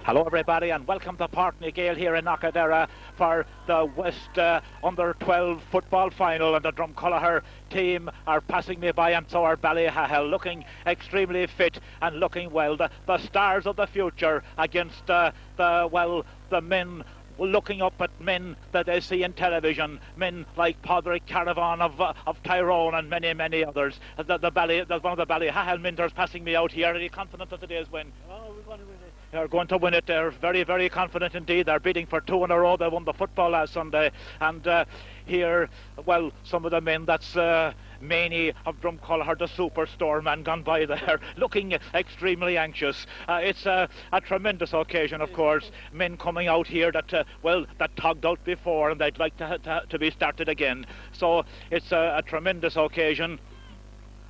Hello everybody and welcome to Partney Gale here in Knockadera for the West Under-12 football final, and the Dromcollogher team are passing me by, and so are Ballyhahel, looking extremely fit and looking well. The stars of the future against the men, looking up at men that they see in television, men like Padraig Caravan of Tyrone and many others. One of the Ballyhahel mentors passing me out here. Are you confident of today's win? Oh, we're going to win it. They're going to win it. They're very confident indeed. They're beating for 2 in a row. They won the football last Sunday, and here, well, some of the men, that's Maney of Dromcollogher, the superstore man, gone by there, looking extremely anxious. It's a tremendous occasion, of course. Men coming out here that that togged out before, and they'd like to be started again. So it's a tremendous occasion.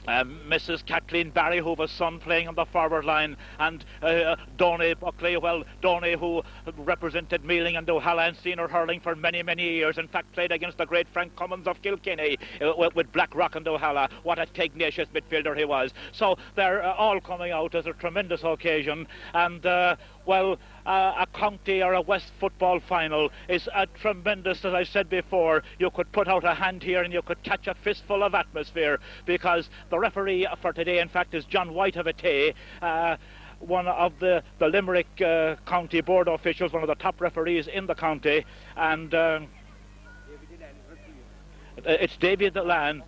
Mrs. Kathleen Barry, who was son, playing on the forward line, and Donny Buckley, Donny, who represented Mealing and Duhallow, and seen her hurling for many years. In fact, played against the great Frank Cummins of Kilkenny with Blackrock and Duhallow. What a tenacious midfielder he was. So they're all coming out as a tremendous occasion, and a county or a West football final is a tremendous, as I said before. You could put out a hand here and you could catch a fistful of atmosphere, because the referee for today, in fact, is John White of Atay, one of the Limerick County Board officials, one of the top referees in the county, and it's David Delan.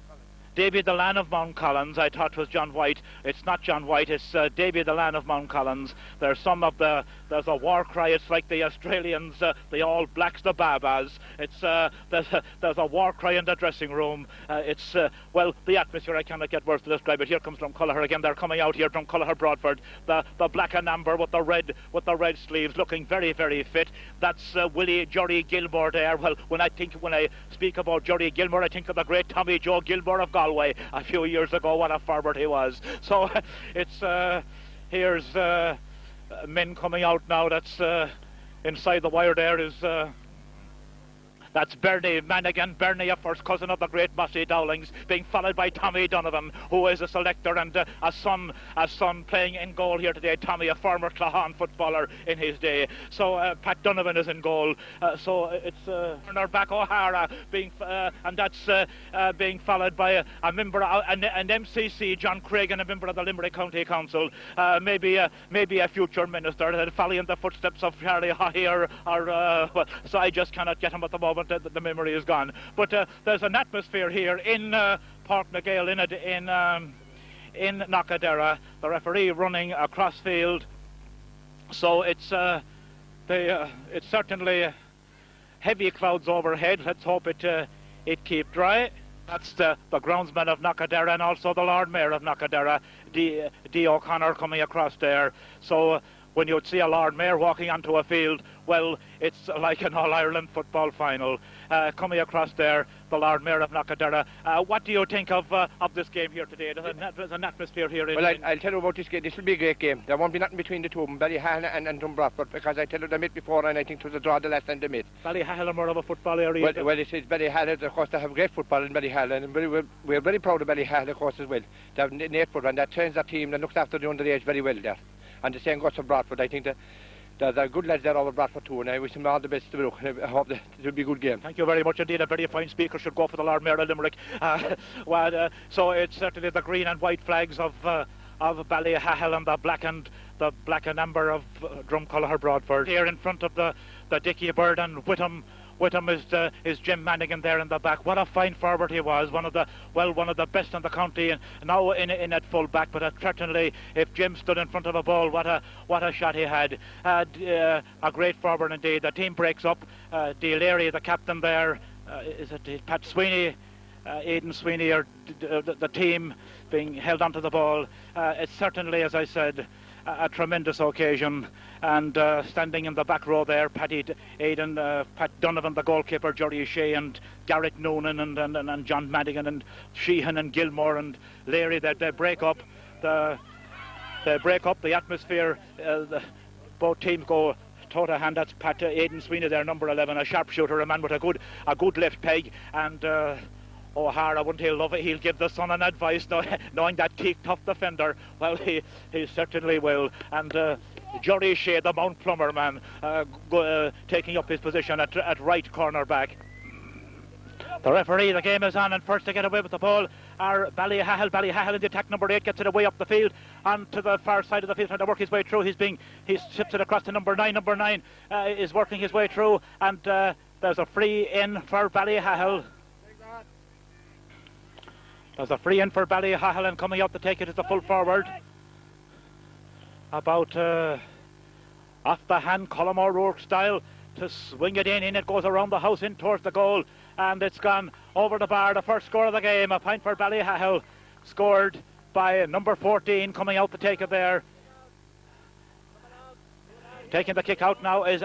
David Delan of Mount Collins. I thought it was John White. It's not John White, it's David Delan of Mount Collins. There's a war cry. It's like the Australians, the All Blacks, the Babas. It's there's a war cry in the dressing room. It's the atmosphere, I cannot get words to describe it. Here comes Dromcollogher again. They're coming out here. Dromcollogher Broadford, the black and amber with the red sleeves, looking very fit. That's Jory Gilmore there. Well, when I speak about Jory Gilmore, I think of the great Tommy Joe Gilmore of Galway a few years ago. What a forward he was. So it's here's men coming out now. That's inside the wire there is that's Bernie Manigan. Bernie, a first cousin of the great Mossy Dowlings, being followed by Tommy Donovan, who is a selector, and a son playing in goal here today. Tommy, a former Clahan footballer in his day. So Pat Donovan is in goal. So it's back O'Hara and that's being followed by a member, an MCC, John Craig, and a member of the Limerick County Council, maybe a future minister, following the footsteps of Charlie Haughey so I just cannot get him at the moment. The memory is gone, but there's an atmosphere here in Partney Gale, in Knockadera. The referee running across field, so it's certainly heavy clouds overhead. Let's hope it keep dry. That's the groundsman of Knockadera, and also the Lord Mayor of Knockadera, D. O'Connor, coming across there. So when you'd see a Lord Mayor walking onto a field, well, it's like an All-Ireland football final. Coming across there, the Lord Mayor of Knockadera. What do you think of this game here today? There's an atmosphere here. I'll tell you about this game. This will be a great game. There won't be nothing between the two of them, Ballyhahel and Broadford, because I tell you they met before, and I think it was a draw the last time they met. Ballyhahel are more of a football area. Well, it is Ballyhahel. Of course, they have great football in Ballyhahel, and we're very proud of Ballyhahel, of course, as well. They have Nate Foot, and that trains that team and looks after the underage very well there. And the same goes for Broadford. I think they're good lads there over Broadford too, and I wish them all the best to Brook. I hope that it will be a good game. Thank you very much indeed. A very fine speaker should go for the Lord Mayor of Limerick. So it's certainly the green and white flags of Ballyhahel and the black and amber of Dromcollogher Broadford. Here in front of the Dickie Bird and Whittam is Jim Manigan there in the back. What a fine forward he was, one of the best in the county, and now in at full back. But certainly, if Jim stood in front of a ball, what a shot he had. A great forward indeed. The team breaks up. Leary, the captain there, is it Pat Sweeney? Aidan Sweeney, or the team being held onto the ball. It's certainly, as I said, a tremendous occasion, and standing in the back row there, Pat Donovan, the goalkeeper, Jerry Shea, and Garrett Noonan, and John Madigan, and Sheehan, and Gilmore, and Leary. They break up the atmosphere. Both teams go toe to hand. That's Pat Aidan Sweeney there, number 11, a sharpshooter, a man with a good left peg, and O'Hara, wouldn't he love it? He'll give the son an advice, knowing that teak tough defender. Well, he certainly will. And Jory Shea, the Mount Plummer man, taking up his position at right corner back. The referee, the game is on, and first to get away with the ball are Ballyhahel. Ballyhahel in the attack, number 8, gets it away up the field, onto the far side of the field, trying to work his way through. He ships it across to number 9. Number 9 is working his way through, and there's a free in for Ballyhahel. There's a free in for Ballyhahel, and coming out to take it is the full forward. About off the hand, Colm O'Rourke style, to swing it in it goes around the house in towards the goal, and it's gone over the bar. The first score of the game, a point for Ballyhahel, scored by number 14, coming out to take it there. Taking the kick out now is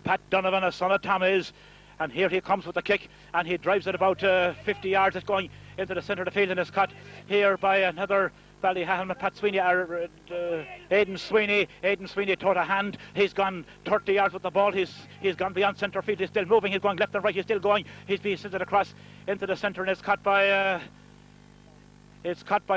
Pat Donovan, a son of Tom is, and here he comes with the kick, and he drives it about 50 yards. It's going into the centre of the field, and is cut here by another Ballyhahel, Pat Sweeney, Aidan Sweeney. Aidan Sweeney taught a hand. He's gone 30 yards with the ball. He's gone beyond centre field. He's still moving. He's going left and right. He's still going. He's being sent across into the centre, and it's cut by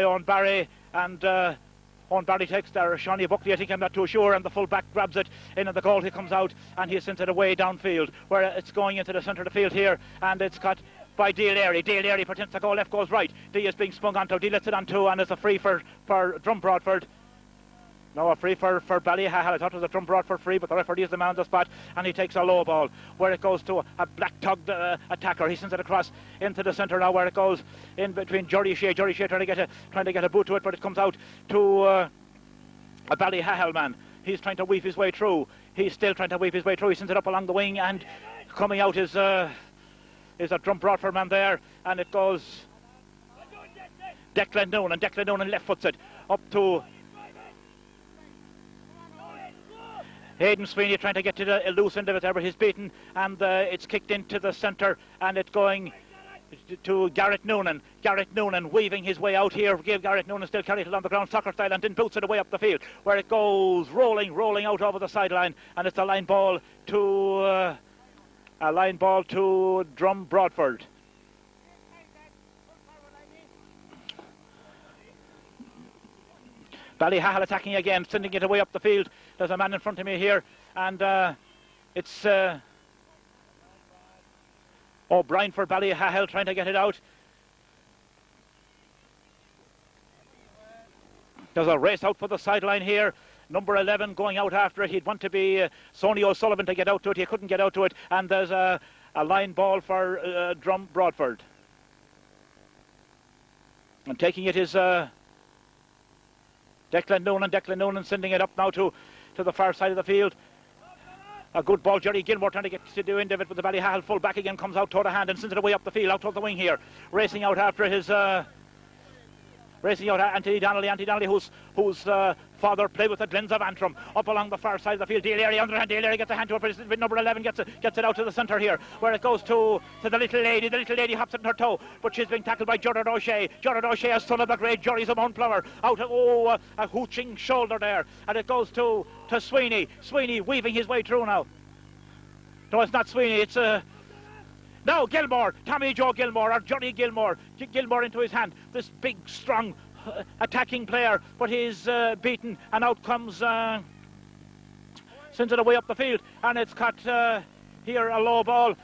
Owen Barry, and Owen Barry takes there. Shawnee Buckley, I think, I'm not too sure, and the full back grabs it in, and the goal, he comes out, and he sends it away downfield, where it's going into the centre of the field here, and it's cut by Dale Airy. Dale Airy pretends to go left, goes right. D is being spun onto. D lets it on 2, and it's a free for Drom Broadford. No, a free for Ballyhahel. I thought it was a Drom Broadford free, but the referee is the man on the spot, and he takes a low ball where it goes to a black-tugged attacker. He sends it across into the centre now, where it goes in between Jory Shea. Jory Shea trying to get a boot to it, but it comes out to a Ballyhahel man. He's trying to weave his way through. He's still trying to weave his way through. He sends it up along the wing, and coming out is a Drom Broadford man there, and it goes Declan Noonan. Declan Noonan left foots it up to Aidan Sweeney, trying to get to the loose end of it there, but he's beaten, and it's kicked into the centre, and it's going to Garrett Noonan. Garrett Noonan weaving his way out here. Garrett Noonan still carried it on the ground, soccer style, and then boots it away up the field, where it goes rolling out over the sideline, and it's a line ball to Drom Broadford. Ballyhahel attacking again, sending it away up the field. There's a man in front of me here, and it's O'Brien for Ballyhahel trying to get it out. There's a race out for the sideline here. Number 11 going out after it. He'd want to be Sonny O'Sullivan to get out to it. He couldn't get out to it, and there's a line ball for Drom Broadford. And taking it is Declan Noonan. Declan Noonan sending it up now to the far side of the field. A good ball. Jerry Gilmore trying to get to the end of it, but the Ballyhahel full back again comes out toward the hand and sends it away up the field, out toward the wing here. Racing out after his Anthony Donnelly. Anthony Donnelly, whose father played with the Glens of Antrim, up along the far side of the field. Dale Airy underhand. Dale Airy gets a hand to it, but number 11 gets it out to the centre here, where it goes to the little lady. The little lady hops it in her toe, but she's being tackled by Gerald O'Shea. Gerald O'Shea, a son of the great Jory's a Mount Plummer, out a hooching shoulder there, and it goes to Sweeney. Sweeney weaving his way through now. No, it's not Sweeney, it's no, Gilmore, Tommy Joe Gilmore, or Johnny Gilmore. Gilmore into his hand, this big, strong, attacking player, but he's beaten, and out comes, sends it away up the field, and it's cut here, a low ball.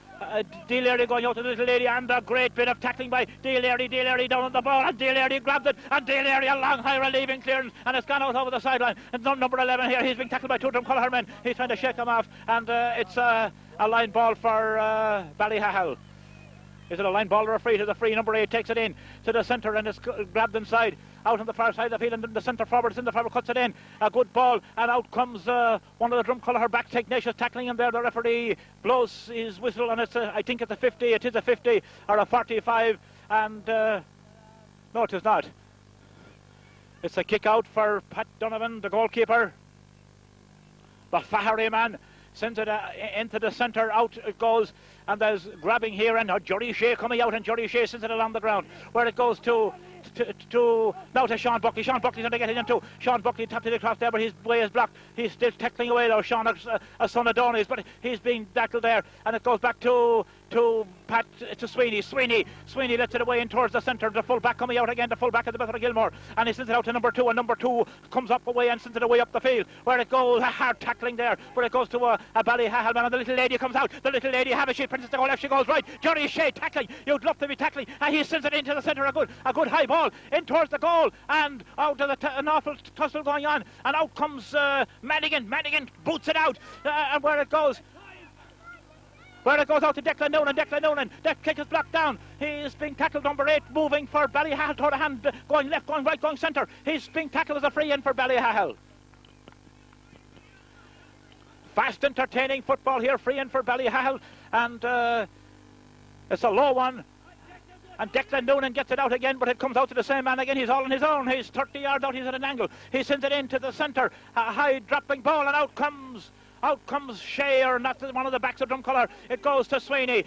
Dale Airy going out to the little lady, and a great bit of tackling by Dale Airy. Dale Airy down on the ball, and Dale Airy grabbed it, and Dale Airy a long high relieving clearance, and it's gone out over the sideline. And number 11 here, he's being tackled by two Drom Colour men. He's trying to shake him off, and it's a line ball for Ballyhahel. Is it a line ball or a free? To the free. Number 8 takes it in to the centre, and it's grabbed inside, out on the far side of the field, and the centre forward cuts it in. A good ball, and out comes one of the Drom Colour backs, Ignatius, tackling him there. The referee blows his whistle, and I think it's a 50. It is a 50 or a 45, and no, it is not. It's a kick out for Pat Donovan, the goalkeeper. The Fahary man sends it into the centre, out it goes, and there's grabbing here, and Jory Shea coming out, and Jory Shea sends it along the ground, where it goes to Sean Buckley. Sean Buckley's going to get it into. Sean Buckley tapped it across there, but his way is blocked. He's still tackling away though. Sean, a son of Donny's, but he's being tackled there, and it goes back to to Sweeney. Sweeney lets it away in towards the centre. The full back coming out again. The full back of the Bethel Gilmore, and he sends it out to number 2, and number 2 comes up away and sends it away up the field where it goes. A hard tackling there, where it goes to a Ballyhahal man, and the little lady comes out. The little lady, Havishie, Princess to go left, she goes right. Johnny Shea tackling. You'd love to be tackling, and he sends it into the centre. A good high ball in towards the goal, and out of an awful tussle going on, and out comes Madigan. Madigan boots it out, and where it goes out to Declan Noonan. That kick is blocked down. He's being tackled, number 8, moving for Ballyhahal, toward a hand, going left, going right, going centre. He's being tackled as a free in for Ballyhahal. Fast, entertaining football here, free in for Ballyhahal, and it's a low one. And Declan Noonan gets it out again, but it comes out to the same man again. He's all on his own. He's 30 yards out. He's at an angle. He sends it into the centre. A high dropping ball, and out comes Shea, or not one of the backs of Drumcollar. It goes to Sweeney.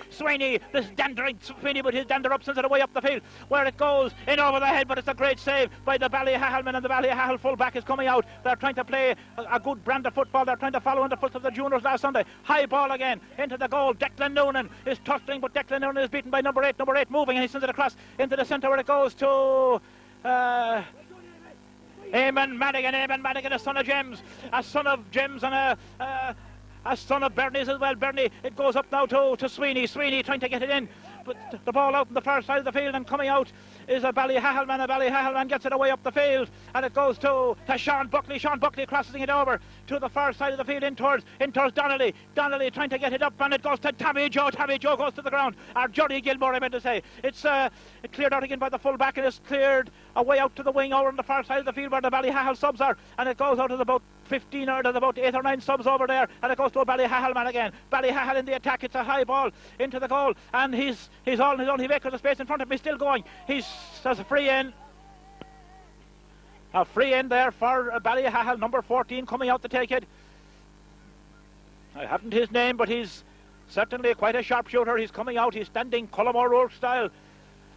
This dandering Sweeney with his dander up, sends it away up the field, where it goes in over the head, but it's a great save by the Ballyhahal men, and the Ballyhahal full back is coming out. They're trying to play a good brand of football. They're trying to follow in the footsteps of the juniors last Sunday. High ball again into the goal. Declan Noonan is tussling, but Declan Noonan is beaten by number 8 moving, and he sends it across into the centre, where it goes to Eamon Madigan, a son of James, and a son of Bernie's as well. Bernie, it goes up now to Sweeney trying to get it in, but the ball out on the far side of the field, and coming out is a Ballyhahal man gets it away up the field, and it goes to Sean Buckley crossing it over to the far side of the field in towards Donnelly trying to get it up, and it goes to Tommy Joe goes to the ground, or Johnny Gilmore I meant to say. It's cleared out again by the full back, and it's cleared away out to the wing over on the far side of the field where the Ballyhahal subs are, and it goes out of about 15 or there's about 8 or 9 subs over there, and it goes to a Ballyhahal man again. Ballyhahal in the attack. It's a high ball into the goal, and he's all on his own. He makes the space in front of him. He's still going. There's a free in there for Ballyhahal, number 14 coming out to take it. I haven't his name, but he's certainly quite a sharpshooter. He's coming out. He's standing Cullimore Road style,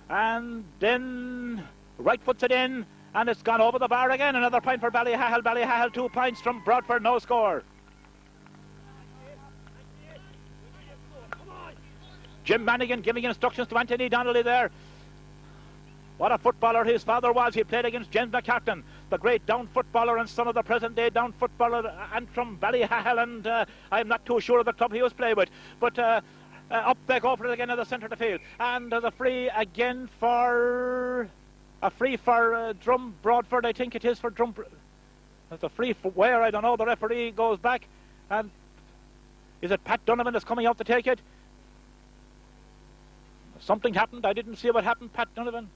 and then right foots it in, and it's gone over the bar again. Another point for Ballyhahal. Ballyhahal 2 points from Broadford, no score. Jim Madigan giving instructions to Anthony Donnelly there. What a footballer his father was. He played against James McCartan, the great down footballer and son of the present day down footballer, and from Ballyhahal, and I'm not too sure of the club he was playing with, but up they go for it again in the centre of the field, and there's a free again for Drum Broadford. I think it is for Drum. There's a free for where, I don't know. The referee goes back, and is it Pat Donovan that's coming out to take it? Something happened. I didn't see what happened. Pat Donovan.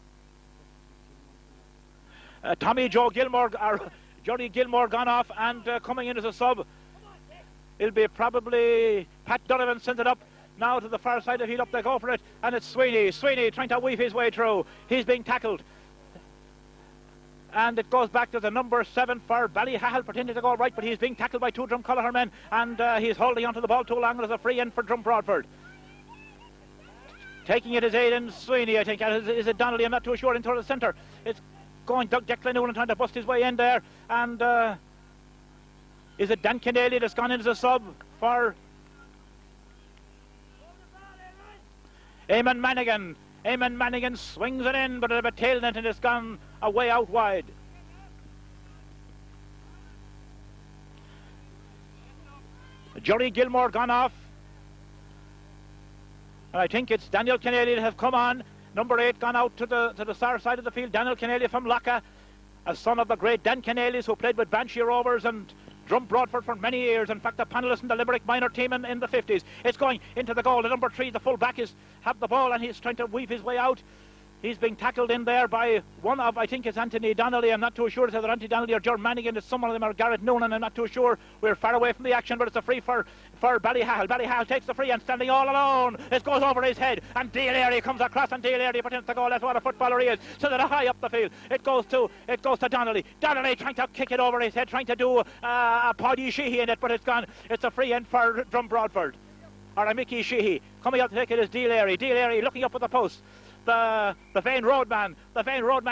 Tommy Joe Gilmore, or Johnny Gilmore, gone off, and coming in as a sub, it'll be probably Pat Donovan. Sends it up now to the far side of the field. Up they go for it, and it's Sweeney trying to weave his way through. He's being tackled, and it goes back to the number 7 for Ballyhahal, pretending to go right, but he's being tackled by 2 Drumcollar men, and he's holding onto the ball too long. There's a free in for Drum Broadford. Taking it is Aidan Sweeney, I think. Is it Donnelly? I'm not too sure. Into the centre. It's going Declan Noonan trying to bust his way in there. And is it Dan Keneally that's gone in as a sub for Eamon Madigan? Eamon Madigan swings it in, but a bit of a tail net, and it's gone away out wide. Johnny Gilmore gone off. And I think it's Daniel Keneally that have come on. Number 8 gone out to the far side of the field. Daniel Keneally from Locka, a son of the great Dan Keneally, who played with Banshee Rovers and Drum Broadford for many years. In fact, a panellist in the Limerick minor team in the 50s. It's going into the goal. The number 3, the full back, have the ball, and he's trying to weave his way out. He's being tackled in there by one of, I think it's Anthony Donnelly. I'm not too sure. It's either Anthony Donnelly or Gerald Mannigan. It's someone of them, or Garrett Noonan. I'm not too sure. We're far away from the action, but it's a free for Ballyhahal. Ballyhahal takes the free, and standing all alone, it goes over his head, and Dale Airy comes across, and Dale Airy puts in the goal. That's what a footballer he is. So that high up the field, it goes to Donnelly. Donnelly trying to kick it over his head, trying to do a Paddy Sheehy in it, but it's gone. It's a free end for Drum Broadford, or a Mickey Sheehy. Coming out to take it is Dale Airy. Dale Airy looking up at the post. The Vane Roadman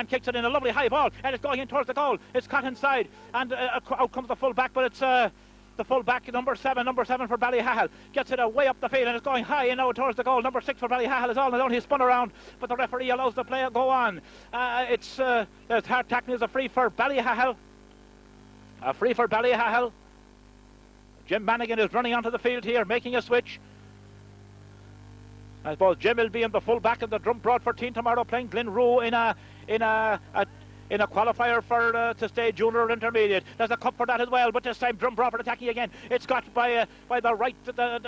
kicks it in, a lovely high ball, and it's going in towards the goal. It's caught inside, and out comes the full back, but it's the the full back, number seven for Ballyhahal. Gets it away up the field and it's going high and now towards the goal. Number 6 for Ballyhahal is all alone. He's spun around, but the referee allows the play to go on. There's hard tackling. Is a free for Ballyhahal. A free for Ballyhahal. Jim Mannigan is running onto the field here, making a switch. I suppose Jim will be in the full back of the Drom Broadford team tomorrow, playing Glenroe in a qualifier for to stay junior or intermediate. There's a cup for that as well, but this time Drom Broadford attacking again. It's got by the right.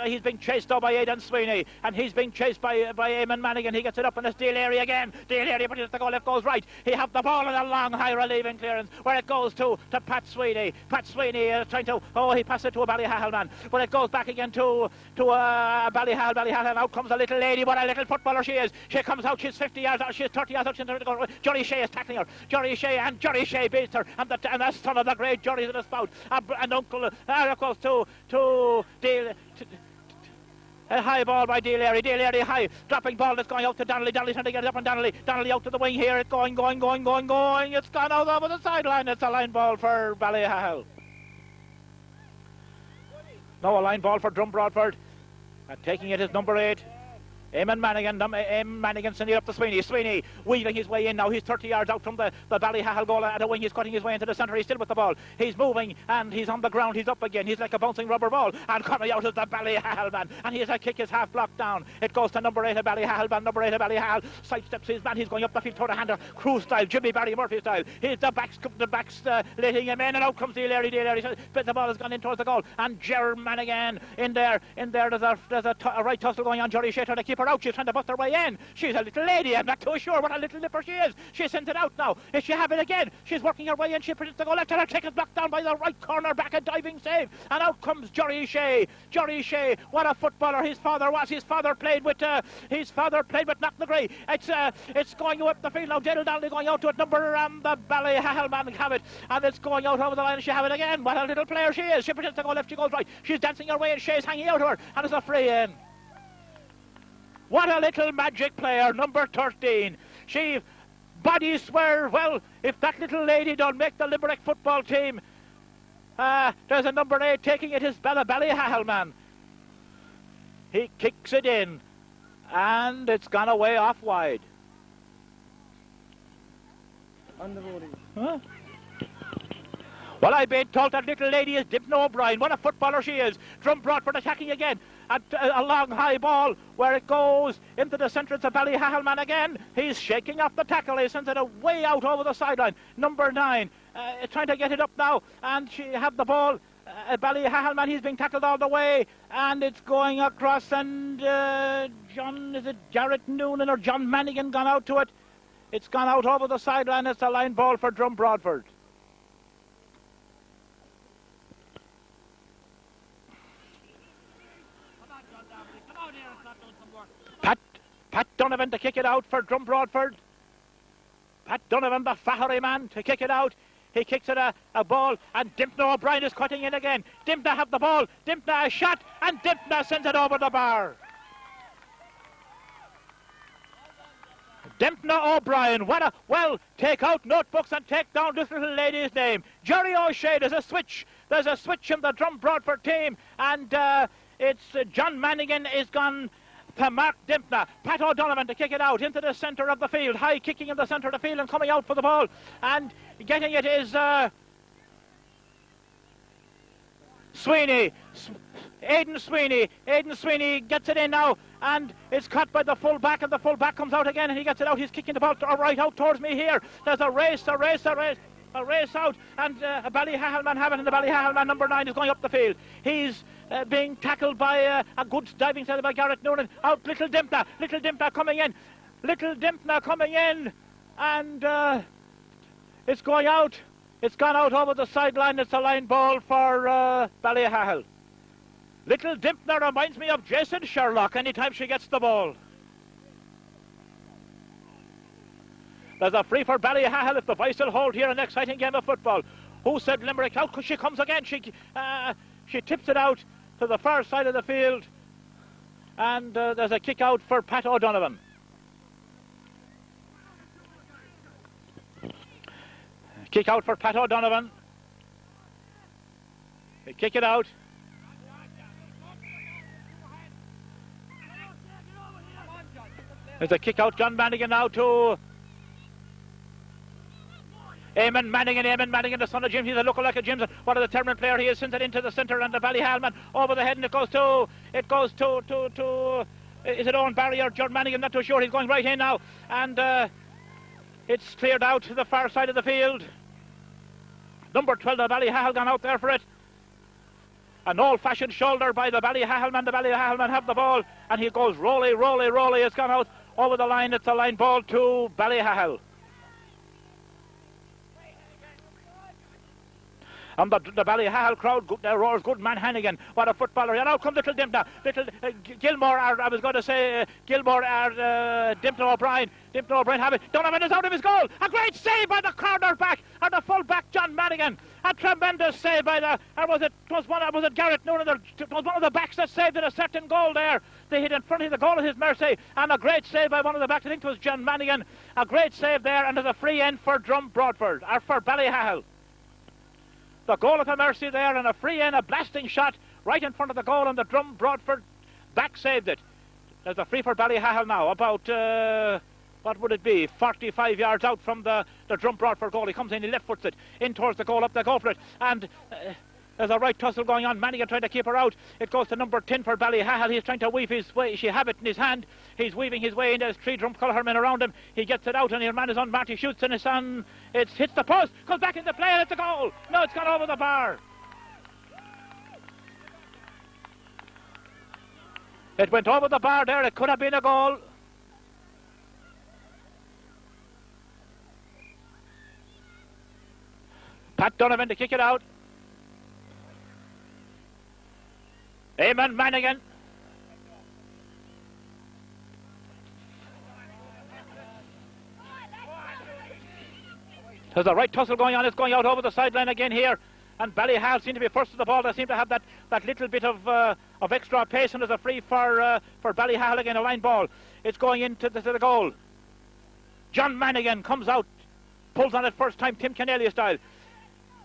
He's being chased now by Aidan Sweeney, and he's being chased by Eamon Mannigan. He gets it up in this Deal area again. Deal area, but the goal left goes right. He have the ball in a long high relieving clearance where it goes to Pat Sweeney. Pat Sweeney is trying to. Oh, he passed it to a Ballyhahal man, but it goes back again to Ballyhahal. Ballyhahal, and out comes a little lady. What a little footballer she is. She comes out. She's 50 yards out. She's 30 yards out. She's into the goal. Johnny Shea is tackling her. Johnny Shea beats her, and that son of the great Johnny's in the spout, and Uncle of course to Deal. A high ball by Deal area high, dropping ball that's going out to Donnelly. Donnelly trying to get it up, and Donnelly out to the wing here. It's going. It's gone out over the sideline. It's a line ball for Ballyhahal. No, a line ball for Drom Broadford, and taking it is number 8. Eamon Mannigan sending it up to Sweeney. Sweeney weaving his way in now. He's 30 yards out from the Ballyhahal goal at a wing. He's cutting his way into the centre. He's still with the ball. He's moving and he's on the ground. He's up again. He's like a bouncing rubber ball. And coming out is the Ballyhahal man. And his kick is half blocked down. It goes to number 8 of Ballyhahal man. Number 8 of Ballyhahal sidesteps his man. He's going up the field toward a hander. Cruise style. Jimmy Barry Murphy style. He's the backs letting him in, and out comes Deal area. But the ball has gone in towards the goal. And Gerald Mannigan in there. There's a right tussle going on. Jory Shea trying to keep her out. She's trying to bust her way in. She's a little lady. I'm not too sure what a little nipper she is. She sends it out now. If she have it again, she's working her way in. She predicts the goal left, and her kick is blocked down by the right corner back. A diving save, and out comes Jory Shea. Jory Shea, what a footballer his father was. His father played with Knocknagree. It's going up the field now. Gerald Donnelly going out to it. Number the Ballyhahal man have it, and it's going out over the line. She have it again. What a little player she is. She predicts the goal left. She goes right. She's dancing her way, and Shea's hanging out to her, and it's a free in. What a little magic player, number 13. She body swear, well, if that little lady don't make the Limerick football team, there's a number 8 taking it, is Ballyhahal man. He kicks it in, and it's gone away off wide. On the voting. Huh? Well, I've been told that little lady is Dipno O'Brien. What a footballer she is. Drom Broadford attacking again. A long high ball where it goes into the centre. It's a Ballyhahal man again. He's shaking off the tackle. He sends it way out over the sideline. Number 9 trying to get it up now, and she had the ball. Ballyhahal man, he's being tackled all the way, and it's going across, and is it Jarrett Noonan or John Mannigan gone out to it? It's gone out over the sideline. It's a line ball for Drom Broadford. Pat Donovan to kick it out for Drom Broadford. Pat Donovan, the Fahary man, to kick it out. He kicks it a ball, and Dimpna O'Brien is cutting in again. Dimpna have the ball. Dimpna a shot, and Dimpna sends it over the bar. Dimpna O'Brien, take out notebooks and take down this little lady's name. Jerry O'Shea, there's a switch in the Drom Broadford team, and it's John Mannigan is gone to Mark Dimpna. Pat O'Donovan to kick it out into the centre of the field. High kicking in the centre of the field and coming out for the ball. And getting it is Sweeney. Aidan Sweeney. Aidan Sweeney gets it in now. And it's caught by the full back, and the full back comes out again, and he gets it out. He's kicking the ball right out towards me here. There's a race out, and a Ballyhahal man have it, and the Ballyhahal man number 9 is going up the field. He's being tackled by a good diving save by Garrett Noonan. Out Little Dimpna coming in, and it's going out. It's gone out over the sideline. It's a line ball for Ballyhahal. Little Dimpna reminds me of Jason Sherlock anytime she gets the ball. There's a free for Ballyhahal if the voice will hold here, an exciting game of football. Who said Limerick? Out she comes again. She tips it out to the far side of the field, and there's a kick out for Pat O'Donovan. Kick out for Pat O'Donovan. They kick it out. There's a kick out. John Mannigan now to Eamon Mannigan, the son of Jim. He's a lookalike of Jim's. What a determined player he is. Sends it into the centre, and the Ballyhalman over the head, and it goes to is it Owen Barry or John Mannigan? Not too sure. He's going right in now, and it's cleared out to the far side of the field. Number 12, the Ballyhahal, gone out there for it. An old-fashioned shoulder by the Ballyhahalman. The Ballyhahalman have the ball, and he goes rolly. It's gone out over the line. It's a line ball to Ballyhahal. And the Ballyhahal crowd roars, good man Hannigan. What a footballer. And out comes little Dimpna. Gilmore, I was going to say Gilmore, Dimpna O'Brien. Dimpna O'Brien have it. Donovan is out of his goal. A great save by the corner back, or the full back, John Mannigan. A tremendous save by the, or was it Garrett Noonan? It was one of the backs that saved it, a certain goal there. They hit in front of the goal at his mercy, and a great save by one of the backs. I think it was John Mannigan. A great save there, and there's a free end for Drom Broadford, or for Ballyhahal. The goal at the mercy there, and a free in, a blasting shot right in front of the goal, and the Drom Broadford back saved it. There's a free for Ballyhahal now, about, what would it be, 45 yards out from the Drom Broadford goal. He comes in, he left foots it, in towards the goal, up they go for it, and there's a right tussle going on. Mannigan trying to keep her out. It goes to number 10 for Ballyhahal. He's trying to weave his way. She have it in his hand. He's weaving his way in. There's three Drom colour men around him. He gets it out, and your man is unmarked. He shoots, and it's on. It hits the post, comes back into play, and it's a goal. No, it's gone over the bar. It went over the bar there. It could have been a goal. Pat Donovan to kick it out. Eamon Mannigan. There's a right tussle going on. It's going out over the sideline again here. And Ballyhahal seem to be first to the ball. They seem to have that little bit of extra pace, and there's a free for Ballyhahal again, a line ball. It's going into the goal. John Mannigan comes out, pulls on it first time, Tim Kenneally style.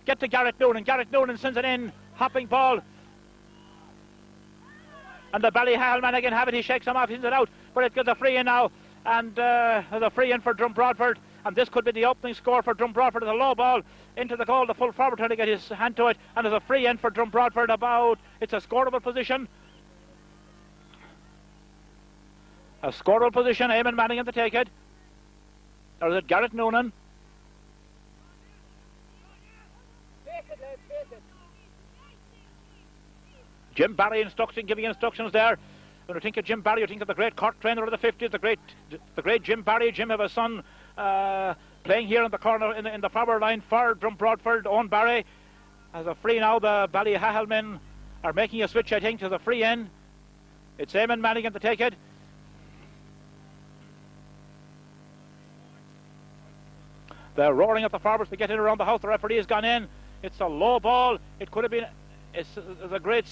Get to Garrett Noonan. Garrett Noonan sends it in, hopping ball. And the Ballyhahal man again have it. He shakes him off, he sends it out, but it gets a free in now, and there's a free in for Drom Broadford, and this could be the opening score for Drom Broadford. There's a low ball into the goal, the full forward trying to get his hand to it, and there's a free in for Drom Broadford. It's a scoreable position. A scoreable position. Eamon Mannigan to take it, or is it Garrett Noonan? Jim Barry giving instructions there. When you think of Jim Barry, you think of the great Cork trainer of the 50s, the great Jim Barry. Jim have a son playing here in the corner in the forward line for Drom Broadford. Owen Barry has a free now. The Ballyhahal men are making a switch, I think, to the free in. It's Eamon Mannigan to take it. They're roaring at the forwards to get in around the house. The referee has gone in. It's a low ball. It could have been. It's a great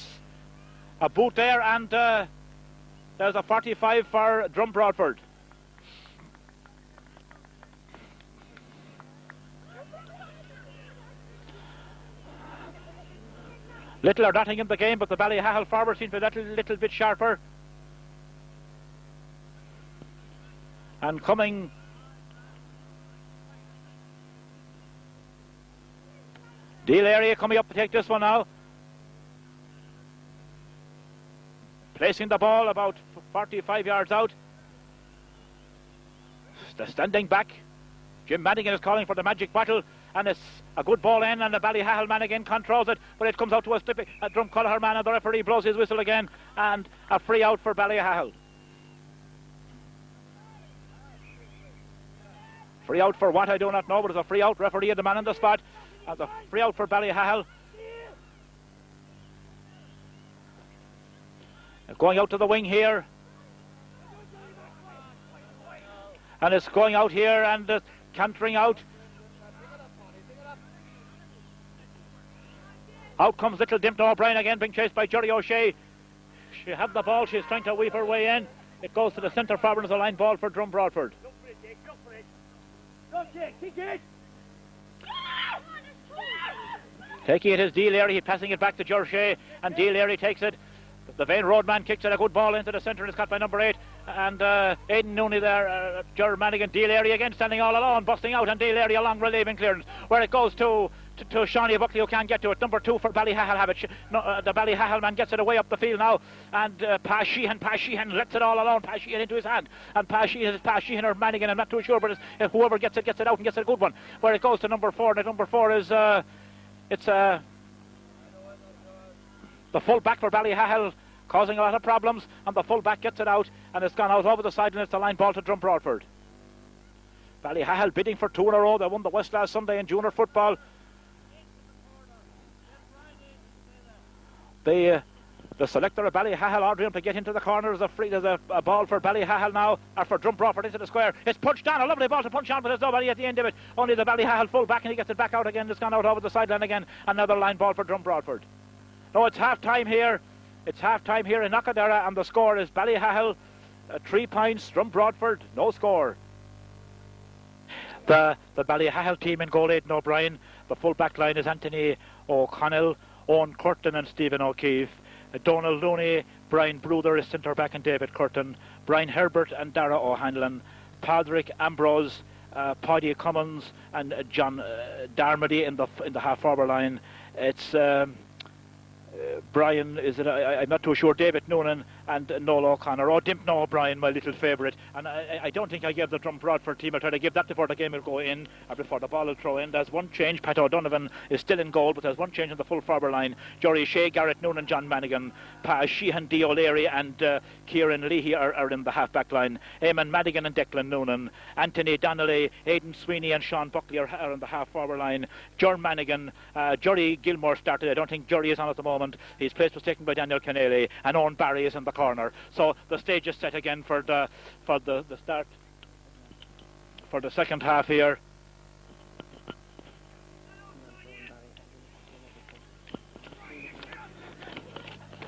a boot there, and there's a 45 for Drom Broadford. Little or nothing in the game, but the Ballyhahal forward seems to be a little bit sharper. And coming Deal area coming up to take this one now. Placing the ball about 45 yards out. The standing back. Jim Mannigan is calling for the magic bottle, and it's a good ball in, and the Ballyhahal man again controls it, but it comes out to a Drom Colour man, and the referee blows his whistle again, and a free out for Ballyhahal. Free out for what, I do not know, but it's a free out. Referee had the man on the spot, and a free out for Ballyhahal. Going out to the wing here, and it's going out here and cantering out. Out comes little Dimpna O'Brien again, being chased by Jerry O'Shea. She had the ball, she's trying to weave her way in. It goes to the centre forward as a line ball for Drom Broadford. Taking it is Deal Leary, passing it back to Jerry O'Shea, and Deal Leary takes it. The Vane Roadman kicks it, a good ball into the centre, and it's caught by number 8. And Aidan Nooney there, Gerald Madigan, Deal Airy again standing all alone, busting out, and Deal Airy a long relieving clearance, where it goes to Shawnee Buckley, who can't get to it. Number 2 for Ballyhahel have it. The Ballyhahel man gets it away up the field now, and Pat Sheehan lets it all alone. Pat Sheehan into his hand, and Pat Sheehan or Madigan, I'm not too sure, but whoever gets it out and gets it a good one. Where it goes to number 4, and number 4 is the full back for Ballyhahel, causing a lot of problems, and the full back gets it out, and it's gone out over the side, and it's the line ball to Drom Broadford. Ballyhahel bidding for 2 in a row. They won the West last Sunday in junior football. The selector of Ballyhahel ordering him to get into the corner. There's a ball for Ballyhahel now, or for Drom Broadford into the square. It's punched on, a lovely ball to punch on, but there's nobody at the end of it. Only the Ballyhahel full back, and he gets it back out again. It's gone out over the sideline again. Another line ball for Drom Broadford. No, it's half time here. It's half time here in Knockadera, and the score is Ballyhahel 3 points, Drom Broadford no score. The Ballyhahel team in goal, Aidan O'Brien. The full back line is Anthony O'Connell, Owen Curtin and Stephen O'Keefe. Donald Looney, Brian Bruther is centre back and David Curtin. Brian Herbert and Dara O'Hanlon. Padraig Ambrose, Paddy Cummins and John Darmody in the half forward line. It's Brian, I'm not too sure, David Noonan and Noel O'Connor. Oh, Dimpno O'Brien, my little favourite. And I don't think I gave the Drom Broadford team. I'll try to give that before the game will go in, or before the ball will throw in. There's one change. Pat O'Donovan is still in goal, but there's one change in the full forward line. Jory Shea, Garrett Noonan, John Manigan, Sheehan, D. O'Leary and Kieran Leahy are in the half-back line. Eamon Madigan and Declan Noonan. Anthony Donnelly, Aidan Sweeney and Sean Buckley are in the half-forward line. John Manigan, Jory Gilmore started. I don't think Jory is on at the moment. His place was taken by Daniel Kennelly, and Owen Barry is in the corner. So the stage is set again for the start for the second half here.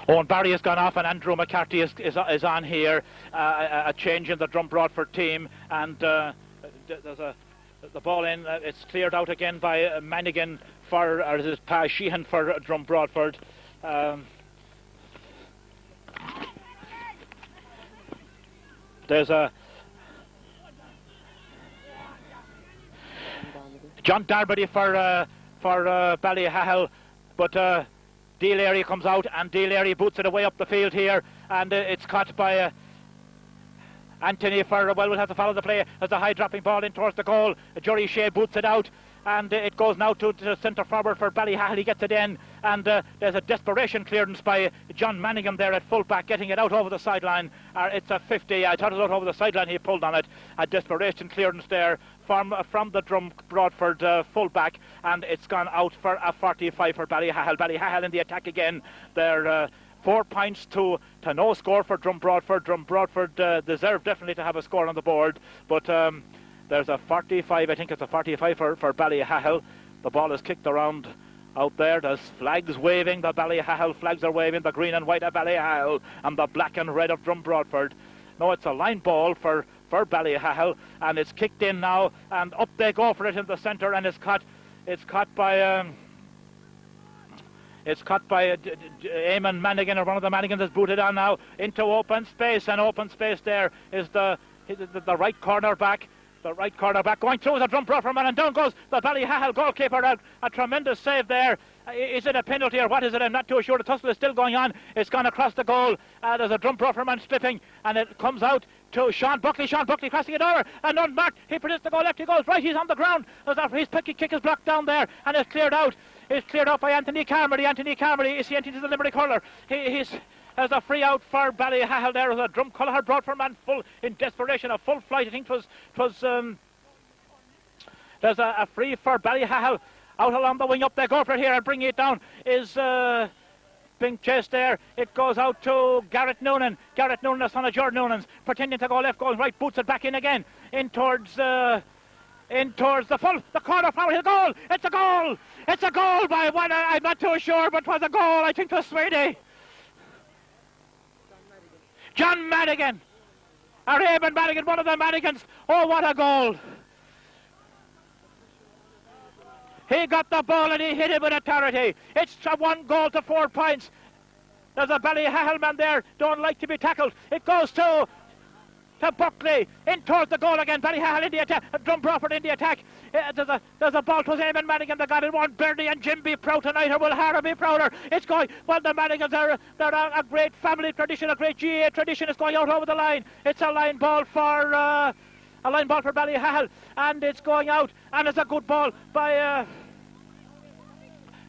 Owen Barry has gone off, and Andrew McCarthy is on here. A change in the Drom Broadford team, and there's the ball in. It's cleared out again by Manigan or this is Pa Sheehan for Drom Broadford. There's a John Darby for Ballyhahel, but Deal Airy comes out, and Deal Airy boots it away up the field here, and it's caught by Anthony for, we'll have to follow the play. There's a high dropping ball in towards the goal. Jory Shea boots it out, and it goes now to the centre forward for Ballyhahel. He gets it in, and there's a desperation clearance by John Manningham there at full back, getting it out over the sideline. It's a 50. I thought it was out over the sideline. He pulled on it. A desperation clearance there from the Drom Broadford full back, and it's gone out for a 45 for Ballyhahel. Ballyhahel in the attack again. They're 4 points to no score for Drom Broadford. Drom Broadford deserve definitely to have a score on the board, but there's a 45. I think it's a 45 for Ballyhahel. The ball is kicked around out there. There's flags waving. The Ballyhahel flags are waving. The green and white of Ballyhahel and the black and red of Drom Broadford. No, it's a line ball for Ballyhahel, and it's kicked in now, and up they go for it in the centre, and it's caught by Eamon Manigan, or one of the Manigans is booted on now into open space, and open space there is the right corner back. The right corner back going through the Drom Broadford man, and down goes the Ballyhahel goalkeeper. A tremendous save there. Is it a penalty or what is it? I'm not too sure. The tussle is still going on. It's gone across the goal. There's a Drom Broadford man slipping, and it comes out to Sean Buckley. Sean Buckley crossing it over, and unmarked. He predicts to go left. He goes right. He's on the ground. His kick is blocked down there, and it's cleared out. It's cleared out by Anthony Carmody. Anthony Carmody is he into the Limerick hurler. There's a free out for Ballyhahel there. There's a Drom Culliher Broadford man full in desperation, a full flight. I think it was there's a free for Ballyhahel out along the wing. Up they go for it here, and bringing it down is being chased there. It goes out to Garrett Noonan. Garrett Noonan, the son of Jordan Noonan's, pretending to go left, goes right, boots it back in again, in towards the corner power. His goal. It's a goal. It's a goal by one. I'm not too sure, but it was a goal. I think it was Sweeney. John Madigan, or Eamon Madigan, one of the Madigans. Oh, what a goal! He got the ball and he hit it with authority. It's a 1 goal to 4 points. There's a Ballyhahal man there, don't like to be tackled. It goes to Buckley, in towards the goal again. Ballyhahal in the attack, Drom Broadford in the attack. There's a ball to Eamon Mannigan. They got it one. Bernie and Jim be proud tonight, or will Hara be prouder? It's going, well, the Mannigans are a great family tradition, a great GA tradition. It's going out over the line. It's a line ball for Ballyhahal, and it's going out, and it's a good ball by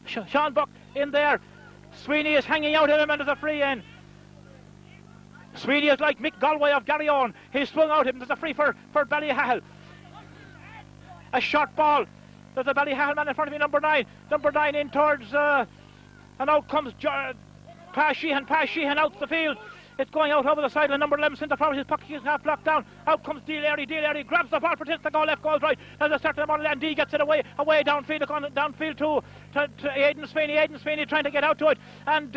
Sean Buck in there. Sweeney is hanging out in him, and there's a free in. Sweeney is like Mick Galway of Garryowen. He's swung out him. There's a free for Ballyhahal. A short ball. There's a Ballyhahal man in front of me, number 9. Number 9 in towards, and out comes Pass Sheehan out the field. It's going out over the sideline. Number 11 centre forward. His pocket is half blocked down. Out comes Dealary grabs the ball, protects the goal, left goes right. There's a certain amount of land. D gets it away downfield. Downfield to Aidan Sweeney. Aidan Sweeney trying to get out to it, and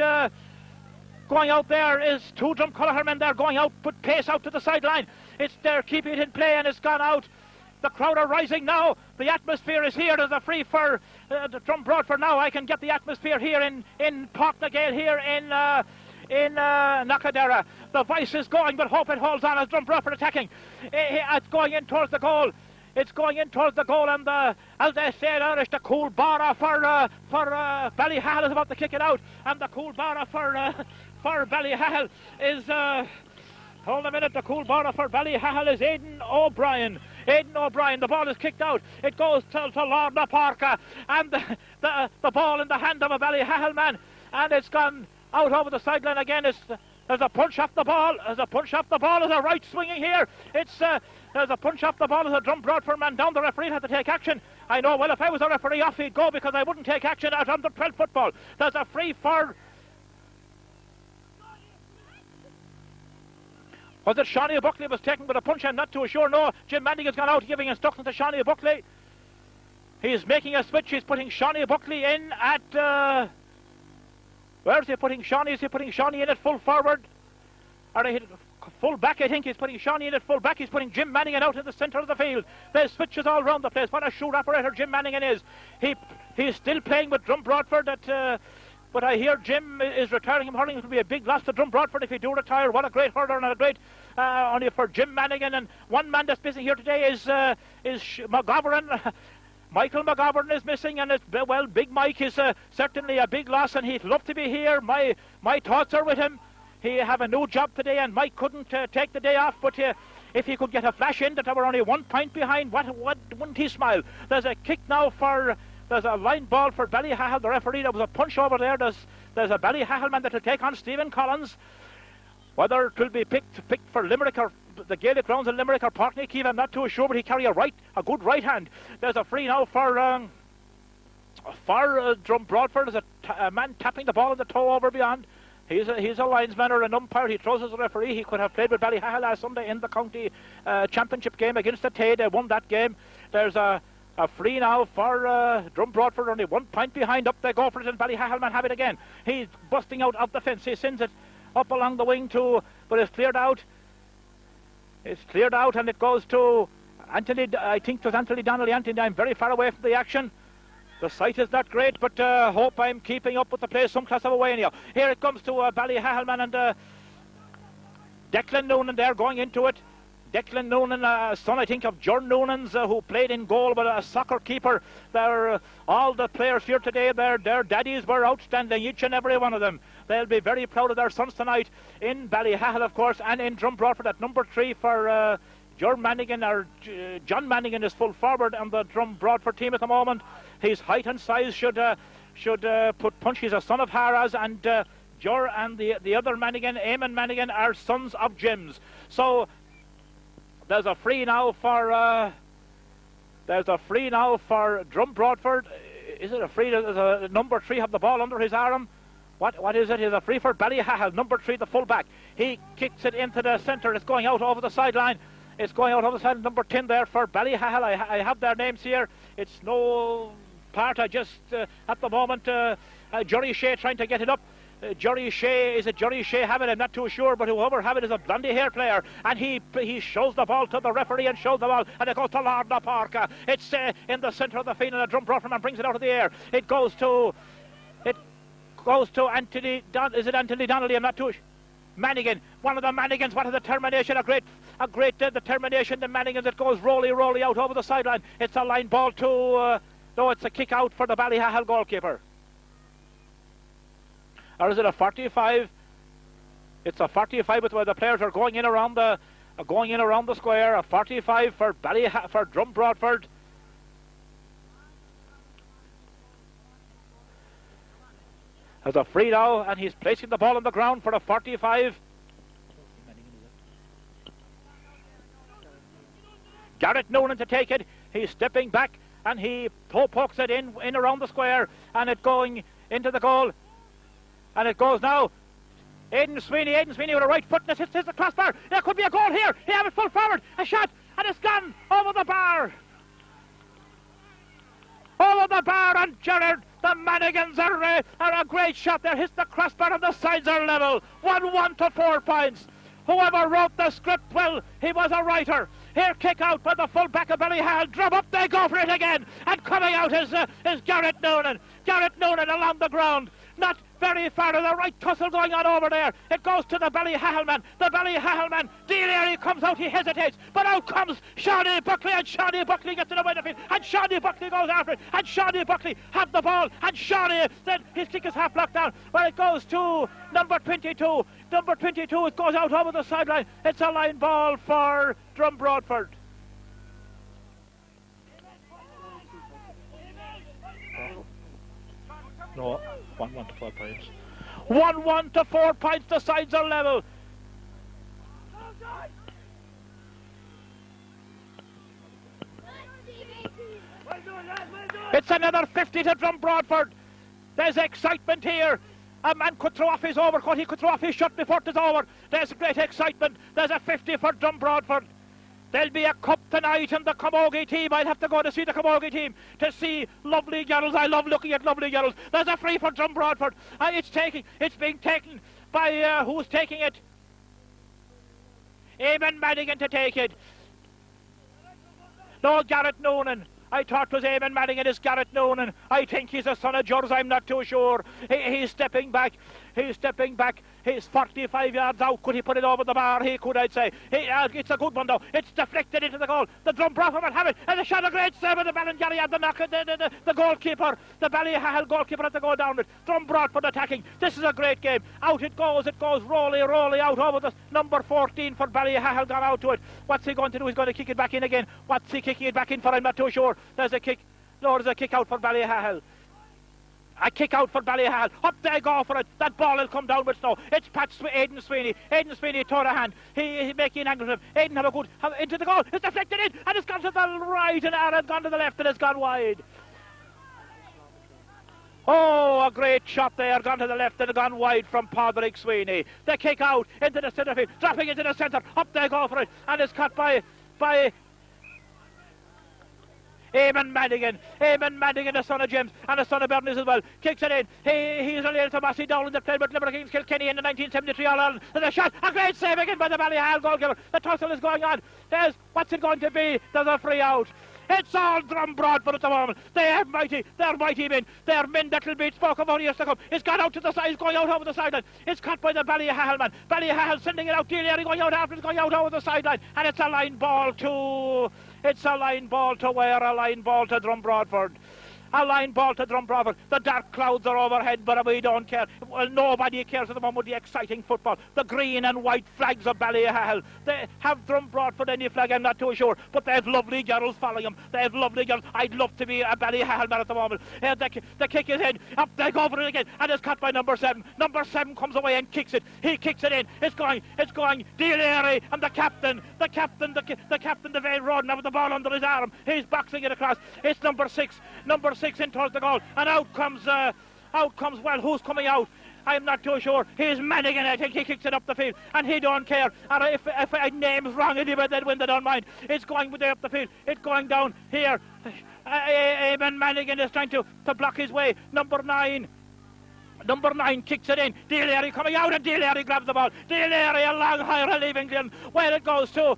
going out there is 2 Drumculliher men there going out, put pace out to the sideline. It's there, keeping it in play, and it's gone out. The crowd are rising now. The atmosphere is here. There's a free for Drom Broadford now. I can get the atmosphere here in Portnagale, here in Knockadera. The voice is going, but hope it holds on as Drom Broadford attacking. It's going in towards the goal. It's going in towards the goal, and as they say in Irish, the cool bara for Ballyhahal is about to kick it out, and the cool bara for Ballyhahal is hold a minute. The cool bara for Ballyhahal is Aidan O'Brien. The ball is kicked out. It goes to Lord Naparka, and the ball in the hand of a Ballyhahal man, and it's gone out over the sideline again. There's a punch off the ball. There's a right swinging here. There's a punch off the ball. There's a Drom Broadford man down. The referee had to take action. I know, well, if I was a referee, off he'd go, because I wouldn't take action out under 12 football. There's a free for... Was it Shawnee Buckley was taken with a punch? I'm not too sure. No, Jim Mannigan's gone out giving instructions to Shawnee Buckley. He's making a switch. He's putting Shawnee Buckley in at... where is he putting Shawnee? Is he putting Shawnee in at full forward? Or full back, I think. He's putting Shawnee in at full back. He's putting Jim Mannigan out in the centre of the field. There's switches all around the place. What a shoot operator Jim Mannigan is. He's still playing with Drom Broadford but I hear Jim is retiring him hurling. It will be a big loss to Drom Broadford if he do retire. What a great hurler, and a great only for Jim Mannigan. And one man that's missing here today is McGovern. Michael McGovern is missing, and it's, well, Big Mike is certainly a big loss, and he'd love to be here. My thoughts are with him. He have a new job today, and Mike couldn't take the day off, but if he could get a flash in that they were only 1 point behind, what wouldn't he smile? There's a kick now there's a line ball for Ballyhahal. The referee, there was a punch over there. There's a Ballyhahal man that will take on Stephen Collins. Whether it will be picked for Limerick or the Gaelic grounds in Limerick or Portnekeeve, I'm not too sure, but he carry a good right hand. There's a free now for Drom Broadford. There's a man tapping the ball in the toe over beyond. He's a linesman or an umpire. He throws as a referee. He could have played with Ballyhahal last Sunday in the county championship game against the Tay. They won that game. There's a free now for Drom Broadford, only 1 point behind. Up they go for it, and Ballyhahal man have it again. He's busting out of the fence. He sends it up along the wing but it's cleared out. It's cleared out, and it goes to Anthony. I think it was Anthony Donnelly. Anthony, I'm very far away from the action. The sight is not great, but hope I'm keeping up with the play some class of a way anyhow. Here it comes to Ballyhahal man, and Declan Noonan there going into it. Declan Noonan, son, I think, of John Noonan's, who played in goal, but a soccer keeper. All the players here today, their daddies were outstanding, each and every one of them. They'll be very proud of their sons tonight in Ballyhahal, of course, and in Drom Broadford at number 3 for John Mannigan is full forward on the Drom Broadford team at the moment. His height and size should put punch. He's a son of Harras, and Jor and the other Mannigan, Eamon Mannigan, are sons of Jims. So there's a free now for Drom Broadford. Is it a free? Does a number 3 have the ball under his arm? What is it? It's a free for Ballyhahal. Number 3, the full back. He kicks it into the centre. It's going out over the sideline. Number 10 there for Ballyhahal. I have their names here. It's no part. I just at the moment Jory Shea trying to get it up. Jory Shea have it? I'm not too sure, but whoever have it is a blondy hair player, and he shows the ball to the referee and shows the ball, and it goes to Lord Naparka. It's in the centre of the field, and a Drom Broadford man brings it out of the air. It goes to Anthony, is it Anthony Donnelly? I'm not too sure. Mannigan, one of the Mannigans, what a determination, a great determination, the Mannigans. It goes rolly out over the sideline. It's a line ball to, no, it's a kick out for the Ballyhahal goalkeeper. Or is it a 45? It's a 45 with where the players are going in around the square. A 45 for for Drom Broadford. There's a free now, and he's placing the ball on the ground for a 45. Garrett Noonan to take it. He's stepping back, and he pokes it in around the square, and it going into the goal. And it goes now. Aidan Sweeney with a right foot, and it hits the crossbar. There could be a goal here. He has it full forward. A shot, and it's gone over the bar. Over the bar, and Gerald, the Mannigans are a great shot there. Hits the crossbar, and the sides are level. 1-1 to 4 points. Whoever wrote the script, well, he was a writer. Here, kick out by the full back of Ballyhahal. Drum up, they go for it again. And coming out is Garrett Noonan. Garrett Noonan along the ground. Not very far to the right, tussle going on over there. It goes to the Ballyhahal man. The Ballyhahal man, Dealey comes out, he hesitates, but out comes Shawnee Buckley, and Shawnee Buckley gets in the way of it, and Shawnee Buckley goes after it, and Shawnee Buckley have the ball, and Shawnee, then his kick is half blocked down, well, it goes to number 22. Number 22, it goes out over the sideline. It's a line ball for Drom Broadford. No, 1-1 to 4 points. 1-1 to 4 points. The sides are level. It's another 50 to Drom Broadford. There's excitement here. A man could throw off his overcoat. He could throw off his shirt before it is over. There's great excitement. There's a 50 for Drom Broadford. There'll be a cup tonight in the Camogie team. I'll have to go to see the Camogie team to see lovely girls. I love looking at lovely girls. There's a free for Drom Broadford. It's being taken by, who's taking it? Eamon Madigan to take it. No, Garrett Noonan. I thought it was Eamon Madigan. It's Garrett Noonan. I think he's a son of George. I'm not too sure. He's stepping back. He's 45 yards out. Could he put it over the bar? He could, I'd say. It's a good one, though. It's deflected into the goal. The Drom Broadford will have it. And the shot, a great save of the Ballingelly and the knock. The goalkeeper, the Ballyhahal goalkeeper had to go down it. Drom Broadford attacking. This is a great game. Out it goes. It goes rolly out over the number 14 for Ballyhahal. Gone out to it. What's he going to do? He's going to kick it back in again. What's he kicking it back in for? I'm not too sure. There's a kick. No, there's a kick out for Ballyhahal. A kick out for Ballyhahal. Up they go for it. That ball will come down with snow. It's patched with Aidan Sweeney. Aidan Sweeney tore a hand. He's making an angle of him. Aidan have a good into the goal. It's deflected in, and it's gone to the right, and Aaron's gone to the left, and it's gone wide. Oh, a great shot there, gone to the left and gone wide from Padraig Sweeney. The kick out into the centre field, dropping into the centre. Up they go for it, and it's caught by Eamon Madigan. Eamon Madigan, the son of James and the son of Bernice as well. Kicks it in. He's related to Massey Down in the play, but Limerick against Kilkenny in the 1973 All-Ireland. There's a shot. A great save again by the Ballyhahal goalkeeper. The tussle is going on. What's it going to be? There's a free out. It's all Drom Broadford at the moment. They're mighty men. They're men that will be spoke about years to come. It's gone out to the side. It's going out over the sideline. It's caught by the Ballyhahal man. Ballyhahal sending it out. Dealey going out after it's going out over the sideline. And it's a line ball to... It's a line ball to where? A line ball to Drom Broadford. A line ball to Drom Broadford. The dark clouds are overhead, but we don't care. Well, nobody cares at the moment with the exciting football. The green and white flags of Ballyhahal. They have Drom Broadford any flag, I'm not too sure, but they have lovely girls following them. They have lovely girls. I'd love to be a Ballyhahal man at the moment. The kick is in. Up they go for it again, and it's caught by number 7. Number 7 comes away and kicks it. He kicks it in. It's going. Dealey and the captain, the Vale Road, now with the ball under his arm. He's boxing it across. It's number 6 in towards the goal, and out comes, well, who's coming out? I'm not too sure. He's Madigan, I think. He kicks it up the field, and he don't care. And if I name's wrong anyway, they'll win, they don't mind. It's going way up the field. It's going down here. Eamon Madigan is trying to block his way. Number 9. Number 9 kicks it in. Dealey coming out, and Dealey grabs the ball. Dealey a long high relieving Glen. Well, it goes to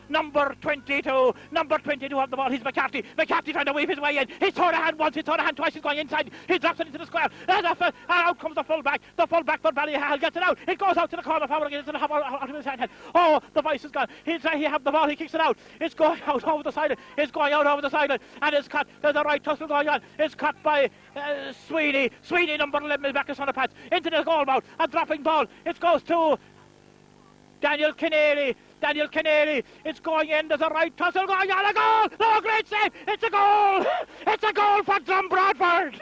number 22. Number 22 have the ball. He's McCarthy. McCarthy trying to weave his way in. He's thrown a hand once, he's thrown a hand twice. He's going inside. He drops it into the square. And out comes the fullback. The fullback for Ballyhale gets it out. It goes out to the corner forward again. Out of his hand. Oh, the voice is gone. He have the ball. He kicks it out. It's going out over the sideline. It's going out over the sideline, and it's cut. There's a right tussle going on. It's cut by Sweeney. Sweeney, number 11, is back in front of Pats. Into the goal mouth. A dropping ball. It goes to Daniel Canary. Daniel Canary. It's going in. There's a right tussle going on. A goal. Oh, great save. It's a goal. It's a goal for Drom Broadford.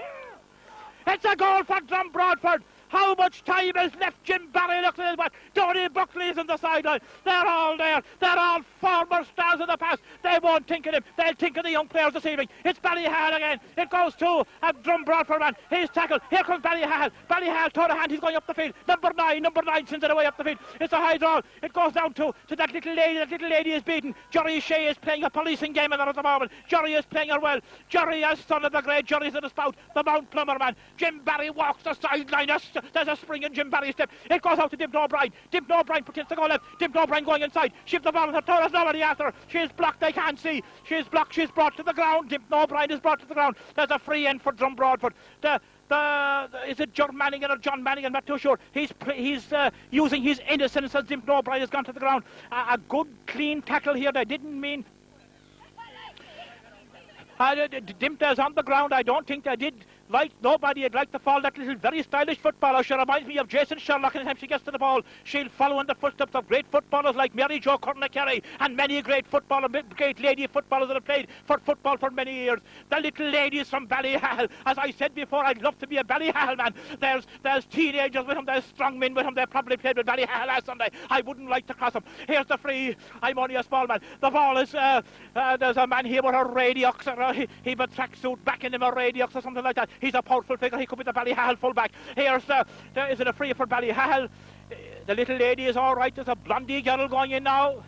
It's a goal for Drom Broadford. How much time is left? Jim Barry looks at his watch. Tony Buckley's on the sideline. They're all there. They're all former stars of the past. They won't think of him. They'll think of the young players this evening. It's Ballyhale again. It goes to a Drom Broadford man. He's tackled. Here comes Ballyhale. Ballyhale, throw the hand. He's going up the field. Number 9 sends it away up the field. It's a high draw. It goes down to that little lady. That little lady is beaten. Jerry Shea is playing a policing game at the moment. Jerry is playing her well. Jerry, as son of the great Jerry's in the spout. The Mount Plumber man. Jim Barry walks the sideline. There's a spring in Jim Barry's step. It goes out to Dimp O'Brien. Dimp O'Brien pretends to go left. Dimp O'Brien going inside. Shift the ball at her toe. There's nobody after her. She's blocked. They can't see. She's blocked. She's brought to the ground. Dimp O'Brien is brought to the ground. There's a free end for Drom Broadford. Is it John Mannigan or John Mannigan? I'm not too sure. He's using his innocence as Dimp O'Brien has gone to the ground. A good, clean tackle here. They didn't mean... Dimp is on the ground. I don't think they did. Nobody would like to fall. That little very stylish footballer. She reminds me of Jason Sherlock. Anytime she gets to the ball, she'll follow in the footsteps of great footballers like Mary Jo Curnacarry and many great lady footballers that have played for football for many years. The little ladies from Ballyhale. As I said before, I'd love to be a Ballyhale man. There's teenagers with them. There's strong men with them. They probably played with Ballyhale last Sunday. I wouldn't like to cross them. Here's the free. I'm only a small man. The ball is... there's a man here with a Radiox. He have a tracksuit back in him, a Radiox or something like that. He's a powerful figure. He could be the Ballyhale fullback. Here's is it a free for Ballyhale? The little lady is all right. There's a blondie girl going in now.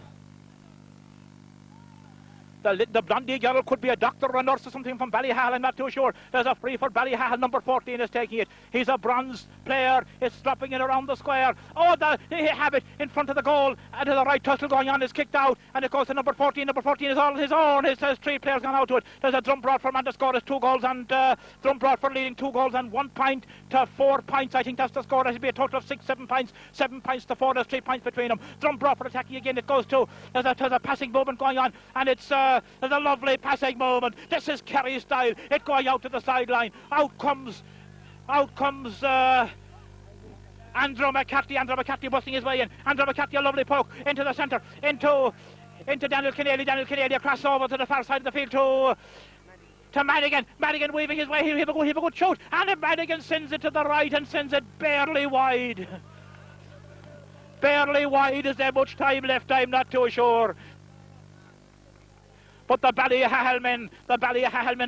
The blondie girl could be a doctor or a nurse or something from Ballyhale. I'm not too sure. There's a free for Ballyhale. Number 14 is taking it. He's a bronze player. It's dropping it around the square. Oh, they have it in front of the goal. And the right tussle going on is kicked out. And it goes to number 14. Number 14 is all his own. It says 3 players gone out to it. There's a Drom Broadford man to score is 2 goals. And Drom Broadford leading 2 goals and 1 point to 4 points. I think that's the score. That should be a total of 7 points. 7 points to 4. There's 3 points between them. Drom Broadford attacking again. It goes to... There's a passing movement going on. And it's... there's a lovely passing moment. This is Kerry style. It going out to the sideline. Out comes Andrew McCarthy. Andrew McCarthy busting his way in. Andrew McCarthy, a lovely poke into the centre, into Daniel Keneally. Daniel Keneally across over to the far side of the field to Madigan. Madigan weaving his way. He'll have a good shoot, and Madigan sends it to the right and sends it barely wide. Barely wide. Is there much time left? I'm not too sure. But the Ballyhale men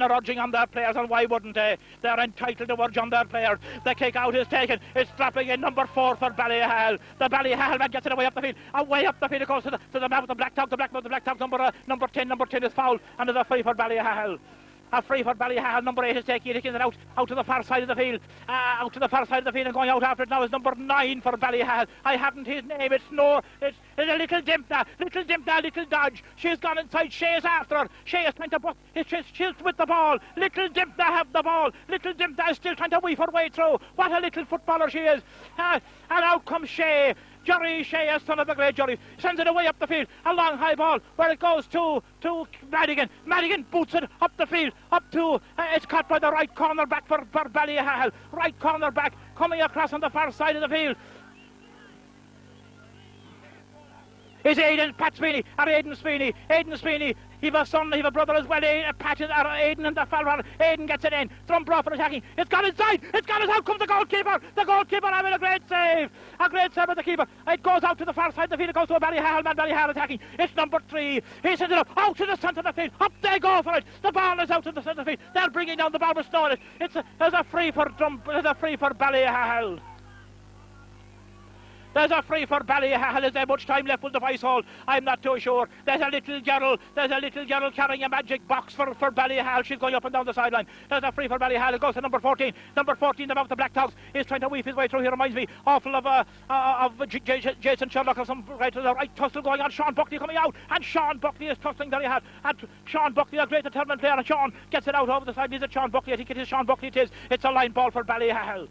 are urging on their players, and why wouldn't they? They're entitled to urge on their players. The kick out is taken. It's dropping in number 4 for Ballyhale. The Ballyhale man gets it away up the field. Away up the field it goes to the man with the black top. The black top number 10. Number 10 is fouled, and there's a free for Ballyhale. A free for Ballyhale. Number 8 is taking it out to the far side of the field. Out to the far side of the field and going out after it now is number 9 for Ballyhale. I haven't his name. It's a little Dimp little dodge. She's gone inside. Shea is after her. Shea is trying to buck. She's with the ball. Little Dimp have the ball. Little Dimp is still trying to weave her way through. What a little footballer she is. And out comes Shea. Jerry Shea, son of the great Jerry, sends it away up the field. A long high ball where it goes to Madigan. Madigan boots it up the field. Up to it's caught by the right corner back for Ballyhale. Right corner back coming across on the far side of the field. Is Pat Sweeney, or Aidan Sweeney. Aidan Sweeney, he've a son, he've a brother as well. Pat is Aidan and the fella. Aidan gets it in. Drom Broadford attacking. It's gone inside. It's gone out. Comes the goalkeeper. The goalkeeper having a great save. A great save of the keeper. It goes out to the far side of the field. It goes to a Ballyhale man. Ballyhale attacking. It's number 3. He sends it up. Out to the centre of the field. Up they go for it. The ball is out to the centre of the field. They're bringing down the ball with snow in it. There's a free for Ballyhale. There's a free for Ballyhahal. Is there much time left with the vice hold? I'm not too sure. There's a little Gerald carrying a magic box for Ballyhahal. She's going up and down the sideline. There's a free for Ballyhahal. It goes to number 14. Number 14 about the Black Dogs is trying to weave his way through. He reminds me awful of Jason Sherlock of some right to the right. Tussle going on. Sean Buckley coming out, and Sean Buckley is tussling very hard. And Sean Buckley, a great determined player, and Sean gets it out over the side. Is it Sean Buckley? I think it is Sean Buckley. It is. It's a line ball for Ballyhahal.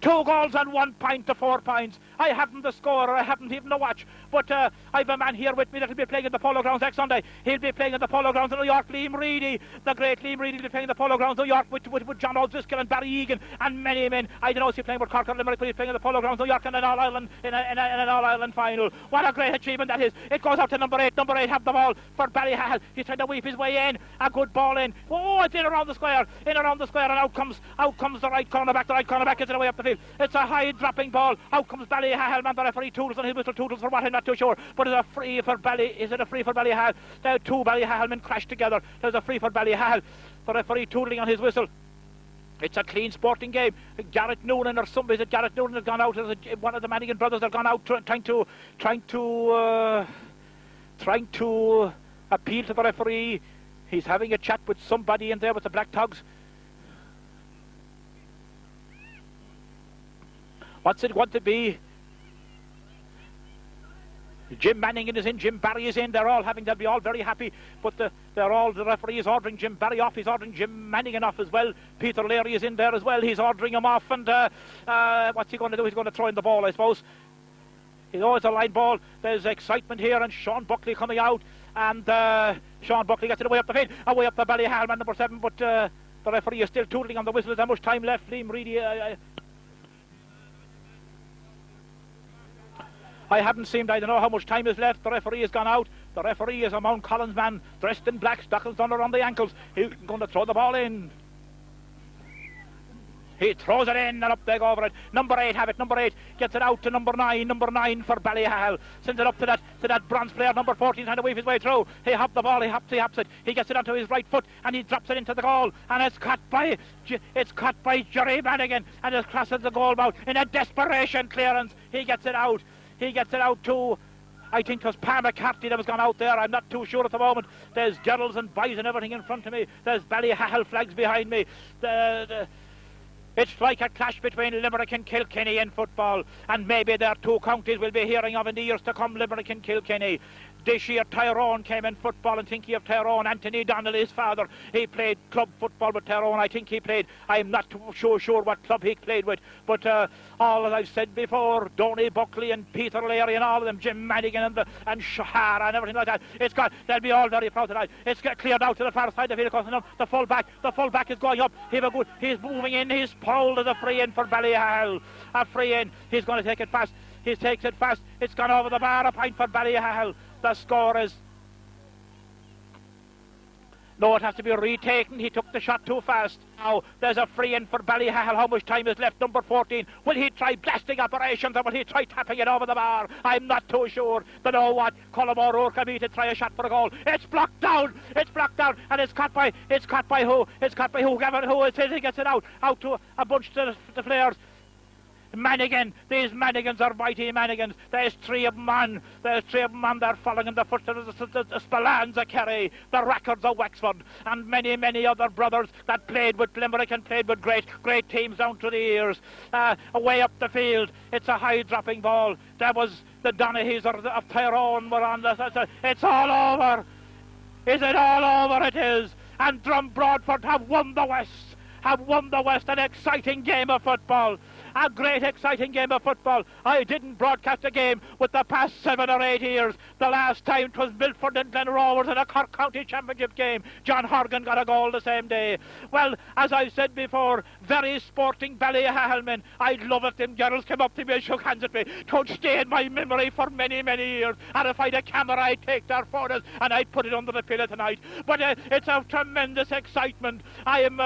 2 goals and 1 point to 4 points. I haven't the score, or I haven't even the watch, but I've a man here with me that'll be playing in the Polo Grounds next Sunday. He'll be playing in the Polo Grounds in New York. Liam Reedy, the great Liam Reedy, will be playing in the Polo Grounds New York with John O'Driscoll and Barry Egan and many men. I don't know if he's playing with Cork or Limerick, but he's playing in the Polo Grounds New York in an All-Ireland in an All-Ireland final. What a great achievement that is. It goes out to number 8. Number 8 have the ball for Ballyhahal. He's trying to weave his way in. A good ball in. Oh, it's in around the square, and out comes the right cornerback. The right cornerback gets it away up the field. It's a high dropping ball. Out comes Ballyhahal. Man, the referee tootles and his whistle tootles for what I'm not too sure. But it's a free for Is it a free for Ballyhahal? The 2 Ballyhahal men crash together. There's a free for Ballyhahal. The referee tootling on his whistle. It's a clean sporting game. Garrett Noonan or somebody, is it Garrett Noonan has gone out? One of the Mannigan brothers have gone out trying to appeal to the referee. He's having a chat with somebody in there with the Black Dogs. What's it want to be? Jim Mannigan is in, Jim Barry is in. They'll be all very happy, but the referee is ordering Jim Barry off. He's ordering Jim Mannigan off as well. Peter Leary is in there as well. He's ordering him off, and what's he going to do? He's going to throw in the ball, I suppose. It's a line ball. There's excitement here, and Sean Buckley coming out, and Sean Buckley gets it away up the field, away up the Ballyhahal man number 7, but the referee is still tootling on the whistle. Is there much time left? Liam Reedy, I haven't seen, I don't know how much time is left. The referee has gone out. The referee is a Mount Collins man, dressed in black, stockings done around the ankles. He's going to throw the ball in. He throws it in and up they go over it. Number 8 have it. Number 8 gets it out to number 9. Number 9 for Ballyhahal. Sends it up to that bronze player. Number 14 trying to weave his way through. He hopped the ball. He hops it. He gets it onto his right foot and he drops it into the goal. And it's caught by Jerry Mannigan and it crosses the goal mouth in a desperation clearance. He gets it out. He gets it out to, I think it was Pa McCarthy that was gone out there. I'm not too sure at the moment. There's Geralds and boys and everything in front of me. There's Ballyhahal flags behind me. It's like a clash between Limerick and Kilkenny in football, and maybe there are 2 counties we'll be hearing of in the years to come, Limerick and Kilkenny. This year Tyrone came in football, and thinking of Tyrone, Anthony Donnelly, his father, he played club football with Tyrone. I think he played, I'm not too sure what club he played with, but all as I've said before, Donny Buckley and Peter Leary and all of them, Jim Mannigan and Shahara and everything like that, they'll be all very proud tonight. It's got cleared out to the far side of the field. The full back is going up. He's moving in. He's pulled as a free in for Ballyhahal. A free in. He's going to take it fast. He takes it fast. It's gone over the bar. A point for Ballyhahal. The score is... No, it has to be retaken. He took the shot too fast. Now, there's a free in for Ballyhahal. How much time is left? Number 14. Will he try blasting operations or will he try tapping it over the bar? I'm not too sure. But know what? Colm O'Rourke coming to try a shot for a goal. It's blocked down. It's blocked down. And it's caught by who? It's caught by who? Gavin, who is it? He gets it out to a bunch of the players. Mannigan, these Mannigans are mighty Mannigans. There's 3 of them on. They're following in the footsteps of the Spallanza Kerry, the Rackards of Wexford, and many other brothers that played with Limerick and played with great teams down to the ears. Away up the field, it's a high dropping ball. There was the Donaghys of Tyrone were on the... It's all over. Is it all over? It is. And Drom Broadford have won the West. An exciting game of football. A great exciting game of football. I didn't broadcast a game with the past 7 or 8 years. The last time 'twas Milford and Glenrovers in a Cork County Championship game. John Horgan got a goal the same day. Well, as I've said before, very sporting Ballyhahal men. I'd love if them girls came up to me and shook hands at me. 'Twould stay in my memory for many years. And if I'd a camera, I'd take their photos and I'd put it under the pillow tonight. But it's a tremendous excitement. I'm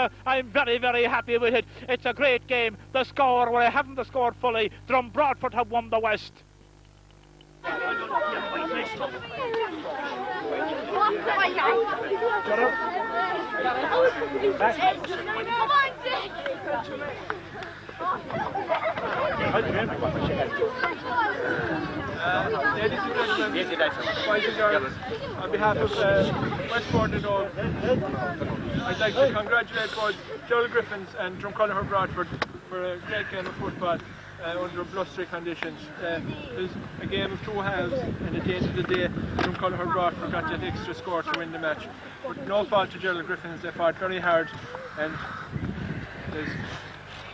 very happy with it. It's a great game. The score, I haven't the score fully. Drom Broadford have won the West. Ladies and gentlemen, boys and girls, on behalf of Westport and all, I'd like to congratulate both Gerald Griffins and Dromcollogher Broadford for a great game of football under blustery conditions. It was a game of two halves, and at the end of the day, Dromcollogher Broadford got that extra score to win the match. But no fault to Gerald Griffins, they fought very hard, and I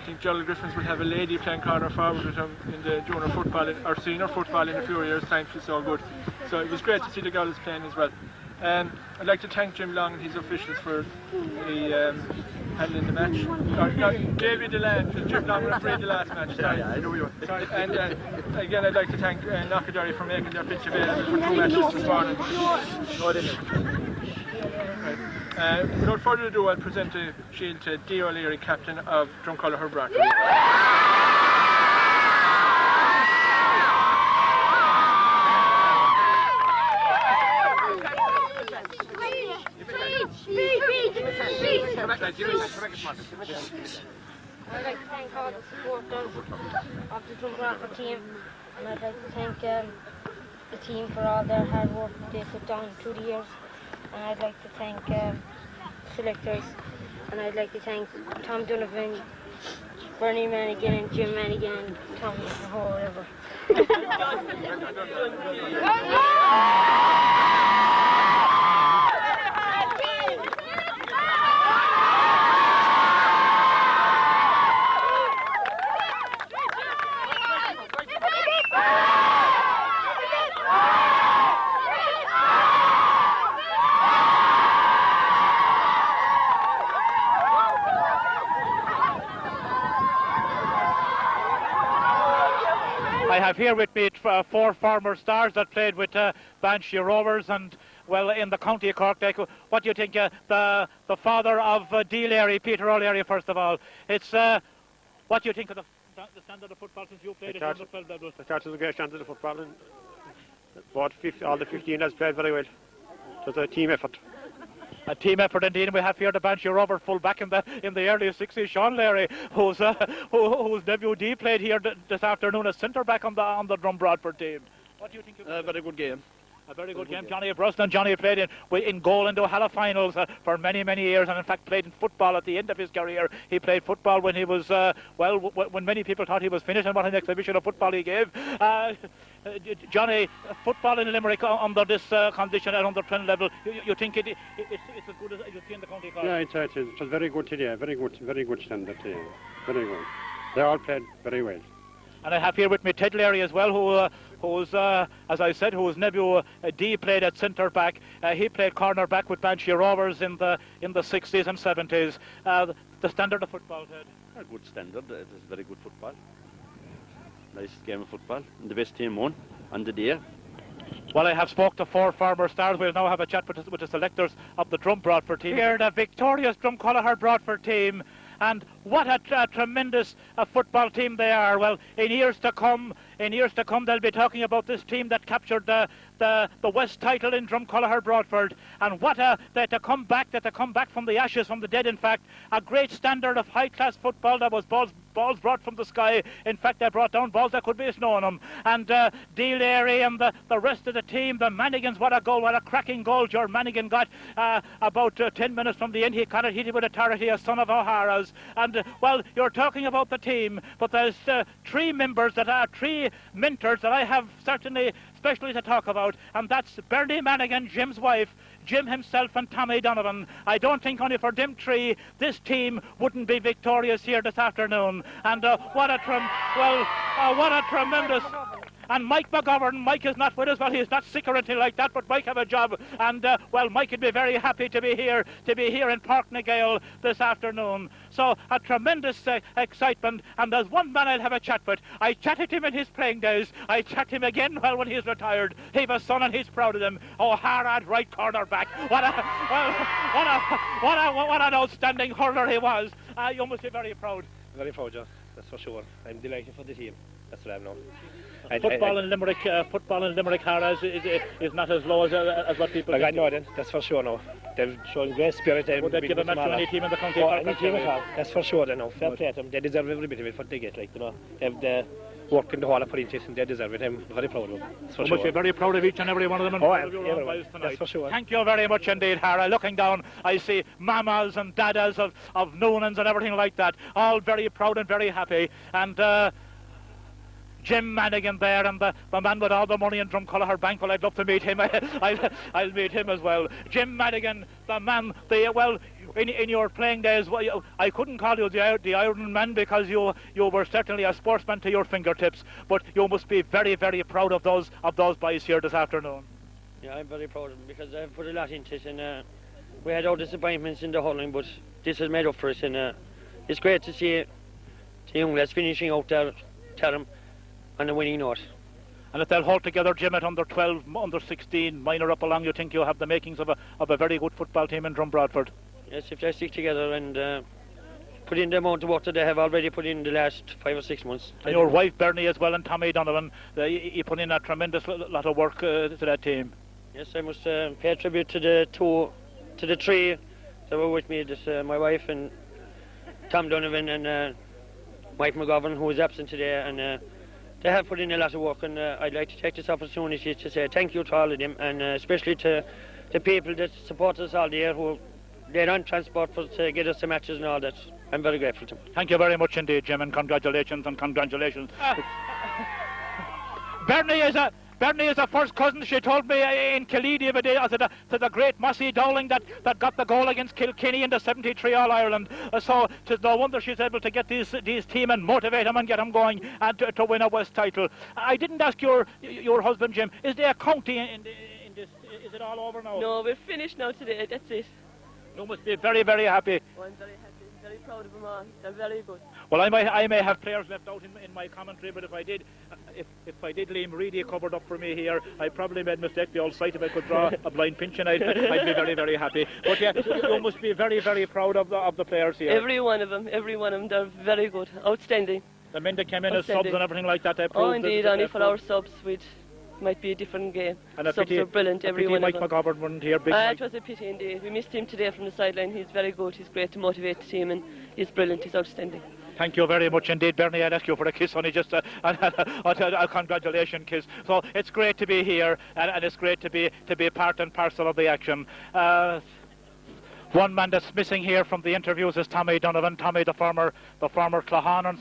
think Gerald Griffins will have a lady playing corner forward with him in the junior football or senior football in a few years' time. She's so good. So it was great to see the girls playing as well. I'd like to thank Jim Long and his officials for handling the match. David Deland, Jim Long refereed the last match. Sorry. Yeah, I know you. Sorry. And again, I'd like to thank Knockadary for making their pitch available for 2 matches this morning. Without further ado, I'll present the shield to D. O'Leary, captain of Dromcollogher Broadford. I'd like to thank all the supporters of the Drom Broadford team, and I'd like to thank the team for all their hard work they put down through the years. And I'd like to thank selectors, and I'd like to thank Tom Donovan, Bernie Manigan and Jim Manigan and Tom or whatever. I have here with me 4 former stars that played with Banshee Rovers and, well, in the county of Cork. What do you think, the father of D. Leary, Peter O'Leary, first of all? It's what do you think of the standard of football since you played it under 12 level? The start was a great standard of football, and all the 15 lads played very well. It was a team effort. A team effort indeed. We have here the Banshee Rover full back in the early 60s, Sean Leary, whose nephew D played here this afternoon as centre back on the Drom Broadford team. What do you think? A very good game. A very good game. Johnny Brosnan. Johnny played in goal in the O'Hara finals for many years, and in fact played in football at the end of his career. He played football when he was when many people thought he was finished, and what an exhibition of football he gave. Johnny, football in Limerick under this condition at under 12 level, you think it's as good as you see in the county? Yeah, it was very good today. Very good standard today. Very good. They all played very well. And I have here with me Ted Leary as well, who's as I said, whose nephew D played at centre back. He played corner back with Banshee Rovers in the 60s and 70s. The standard of football, Ted. A good standard. It is very good football. Nice game of football. And the best team won on the day. Well, I have spoke to 4 former stars. We'll now have a chat with the selectors of the Drom Broadford team. Here, the victorious Dromcollogher Broadford team. And what a tremendous football team they are. Well, in years to come, they'll be talking about this team that captured the West title in Dromcollogher Broadford. And what that to come back from the ashes, from the dead. In fact, a great standard of high-class football. That was balls brought from the sky. In fact, they brought down balls that could be snow on them. And D. Leary and the rest of the team, the Manigans, what a goal, what a cracking goal George Manigan got about 10 minutes from the end. He caught it, hit it with authority, a son of O'Hara's. And, well, you're talking about the team, but there's 3 members that are 3 mentors that I have certainly especially to talk about, and that's Bernie Manigan, Jim's wife, Jim himself and Tommy Donovan. I don't think only for them 3 this team wouldn't be victorious here this afternoon. And what a tremendous. And Mike McGovern, Mike is not with us, well, he's not sick or anything like that, but Mike have a job, and well, Mike would be very happy to be here in Portnagale this afternoon. So a tremendous excitement, and there's one man I'll have a chat with. I chatted him in his playing days. I chat him again when he's retired. He have a son and he's proud of him. O'Hara, right corner back. What an outstanding hurler he was. You must be very proud. Very proud, John. That's for sure. I'm delighted for the team. That's what I'm now. Football in Limerick, Hara, is not as low as what people think. I know that, that's for sure now. They've shown great spirit. Would they give a match to any team in the county? Any team at all, that's for sure. Now, fair play to them. They deserve every bit of it what they get. Like, you know, they've the work in the hall of put into and they deserve it. I'm very proud of them. That's for You sure. must be very proud of each and every one of them. That's for sure. Thank you very much indeed, Hara. Looking down, I see mamas and dadas of Noonans and everything like that, all very proud and very happy. And Jim Madigan there, and the man with all the money in Drumcolliher Bank. Well, I'd love to meet him. I'll meet him as well. Jim Madigan, the man, in your playing days, well, I couldn't call you the Iron Man because you were certainly a sportsman to your fingertips, but you must be very, very proud of those boys here this afternoon. Yeah, I'm very proud of them because I've put a lot into it, and we had our disappointments in the hurling, but this has made up for it, and it's great to see the young lads finishing out their term on a winning note. And if they'll hold together, Jim, at under 12, under 16, minor up along, you think you'll have the makings of a very good football team in Broadford? Yes, if they stick together and put in the amount of work that they have already put in the last 5 or 6 months. And your wife Bernie as well, and Tommy Donovan, you put in a tremendous lot of work to that team. Yes, I must pay tribute to the three that were with me. My wife and Tom Donovan and Mike McGovern, who is absent today, and they have put in a lot of work, and I'd like to take this opportunity to say thank you to all of them, and especially to the people that support us all year, who laid on transport to get us the matches and all that. I'm very grateful to them. Thank you very much indeed, Jim, and congratulations. Bernie is a first cousin, she told me in Killee the other day, to the great Mossy Dowling that got the goal against Kilkenny in the 73 All-Ireland. So it's no wonder she's able to get these team and motivate them and get them going and to win a West title. I didn't ask your husband, Jim, is there a county in this? Is it all over now? No, we're finished now today, that's it. You must be very, very happy. Oh, I'm very happy, very proud of them all. They're very good. Well, I may have players left out in my commentary, but if I did, Liam Reedy covered up for me here, I probably made a mistake. The old sight, if I could draw a blind pinch, and I'd be very, very happy. But yeah, you must be very, very proud of the players here. Every one of them, they're very good, outstanding. The men that came in as subs and everything like that, they proved. Oh, indeed, only for our subs, might be a different game. And subs are brilliant, every one Mike of them. McGovern wasn't here. It was a pity indeed. We missed him today from the sideline. He's very good. He's great to motivate the team, and he's brilliant. He's outstanding. Thank you very much indeed, Bernie. I'd ask you for a kiss, only just a congratulations kiss. So it's great to be here, and it's great to be part and parcel of the action. One man that's missing here from the interviews is Tommy Donovan. Tommy, the former Clahanan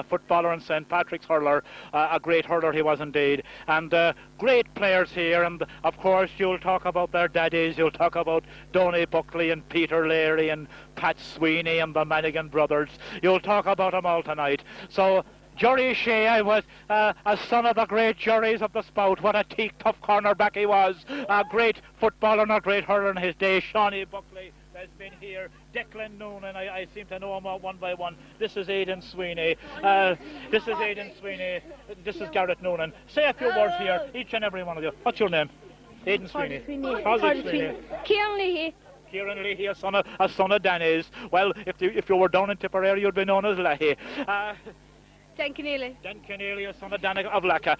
footballer and St. Patrick's hurler, a great hurler he was indeed. And great players here, and of course you'll talk about their daddies. You'll talk about Donny Buckley and Peter Leary and Pat Sweeney and the Madigan brothers. You'll talk about them all tonight. So Jerry Shea was a son of the great Jerrys of the Spout. What a teak tough cornerback he was. A great footballer and a great hurler in his day. Shawnee Buckley has been here. Declan Noonan, I seem to know him one by one. This is Aidan Sweeney. This is Garrett Noonan. Say a few words here, each and every one of you. What's your name? Aidan Sweeney. Sweeney. Kieran Leahy. Kieran Leahy, a son of Danny's. Well, if you were down in Tipperary, you'd be known as Leahy. Dan Keneally. Dan Keneally, a son of Danny of Lacca.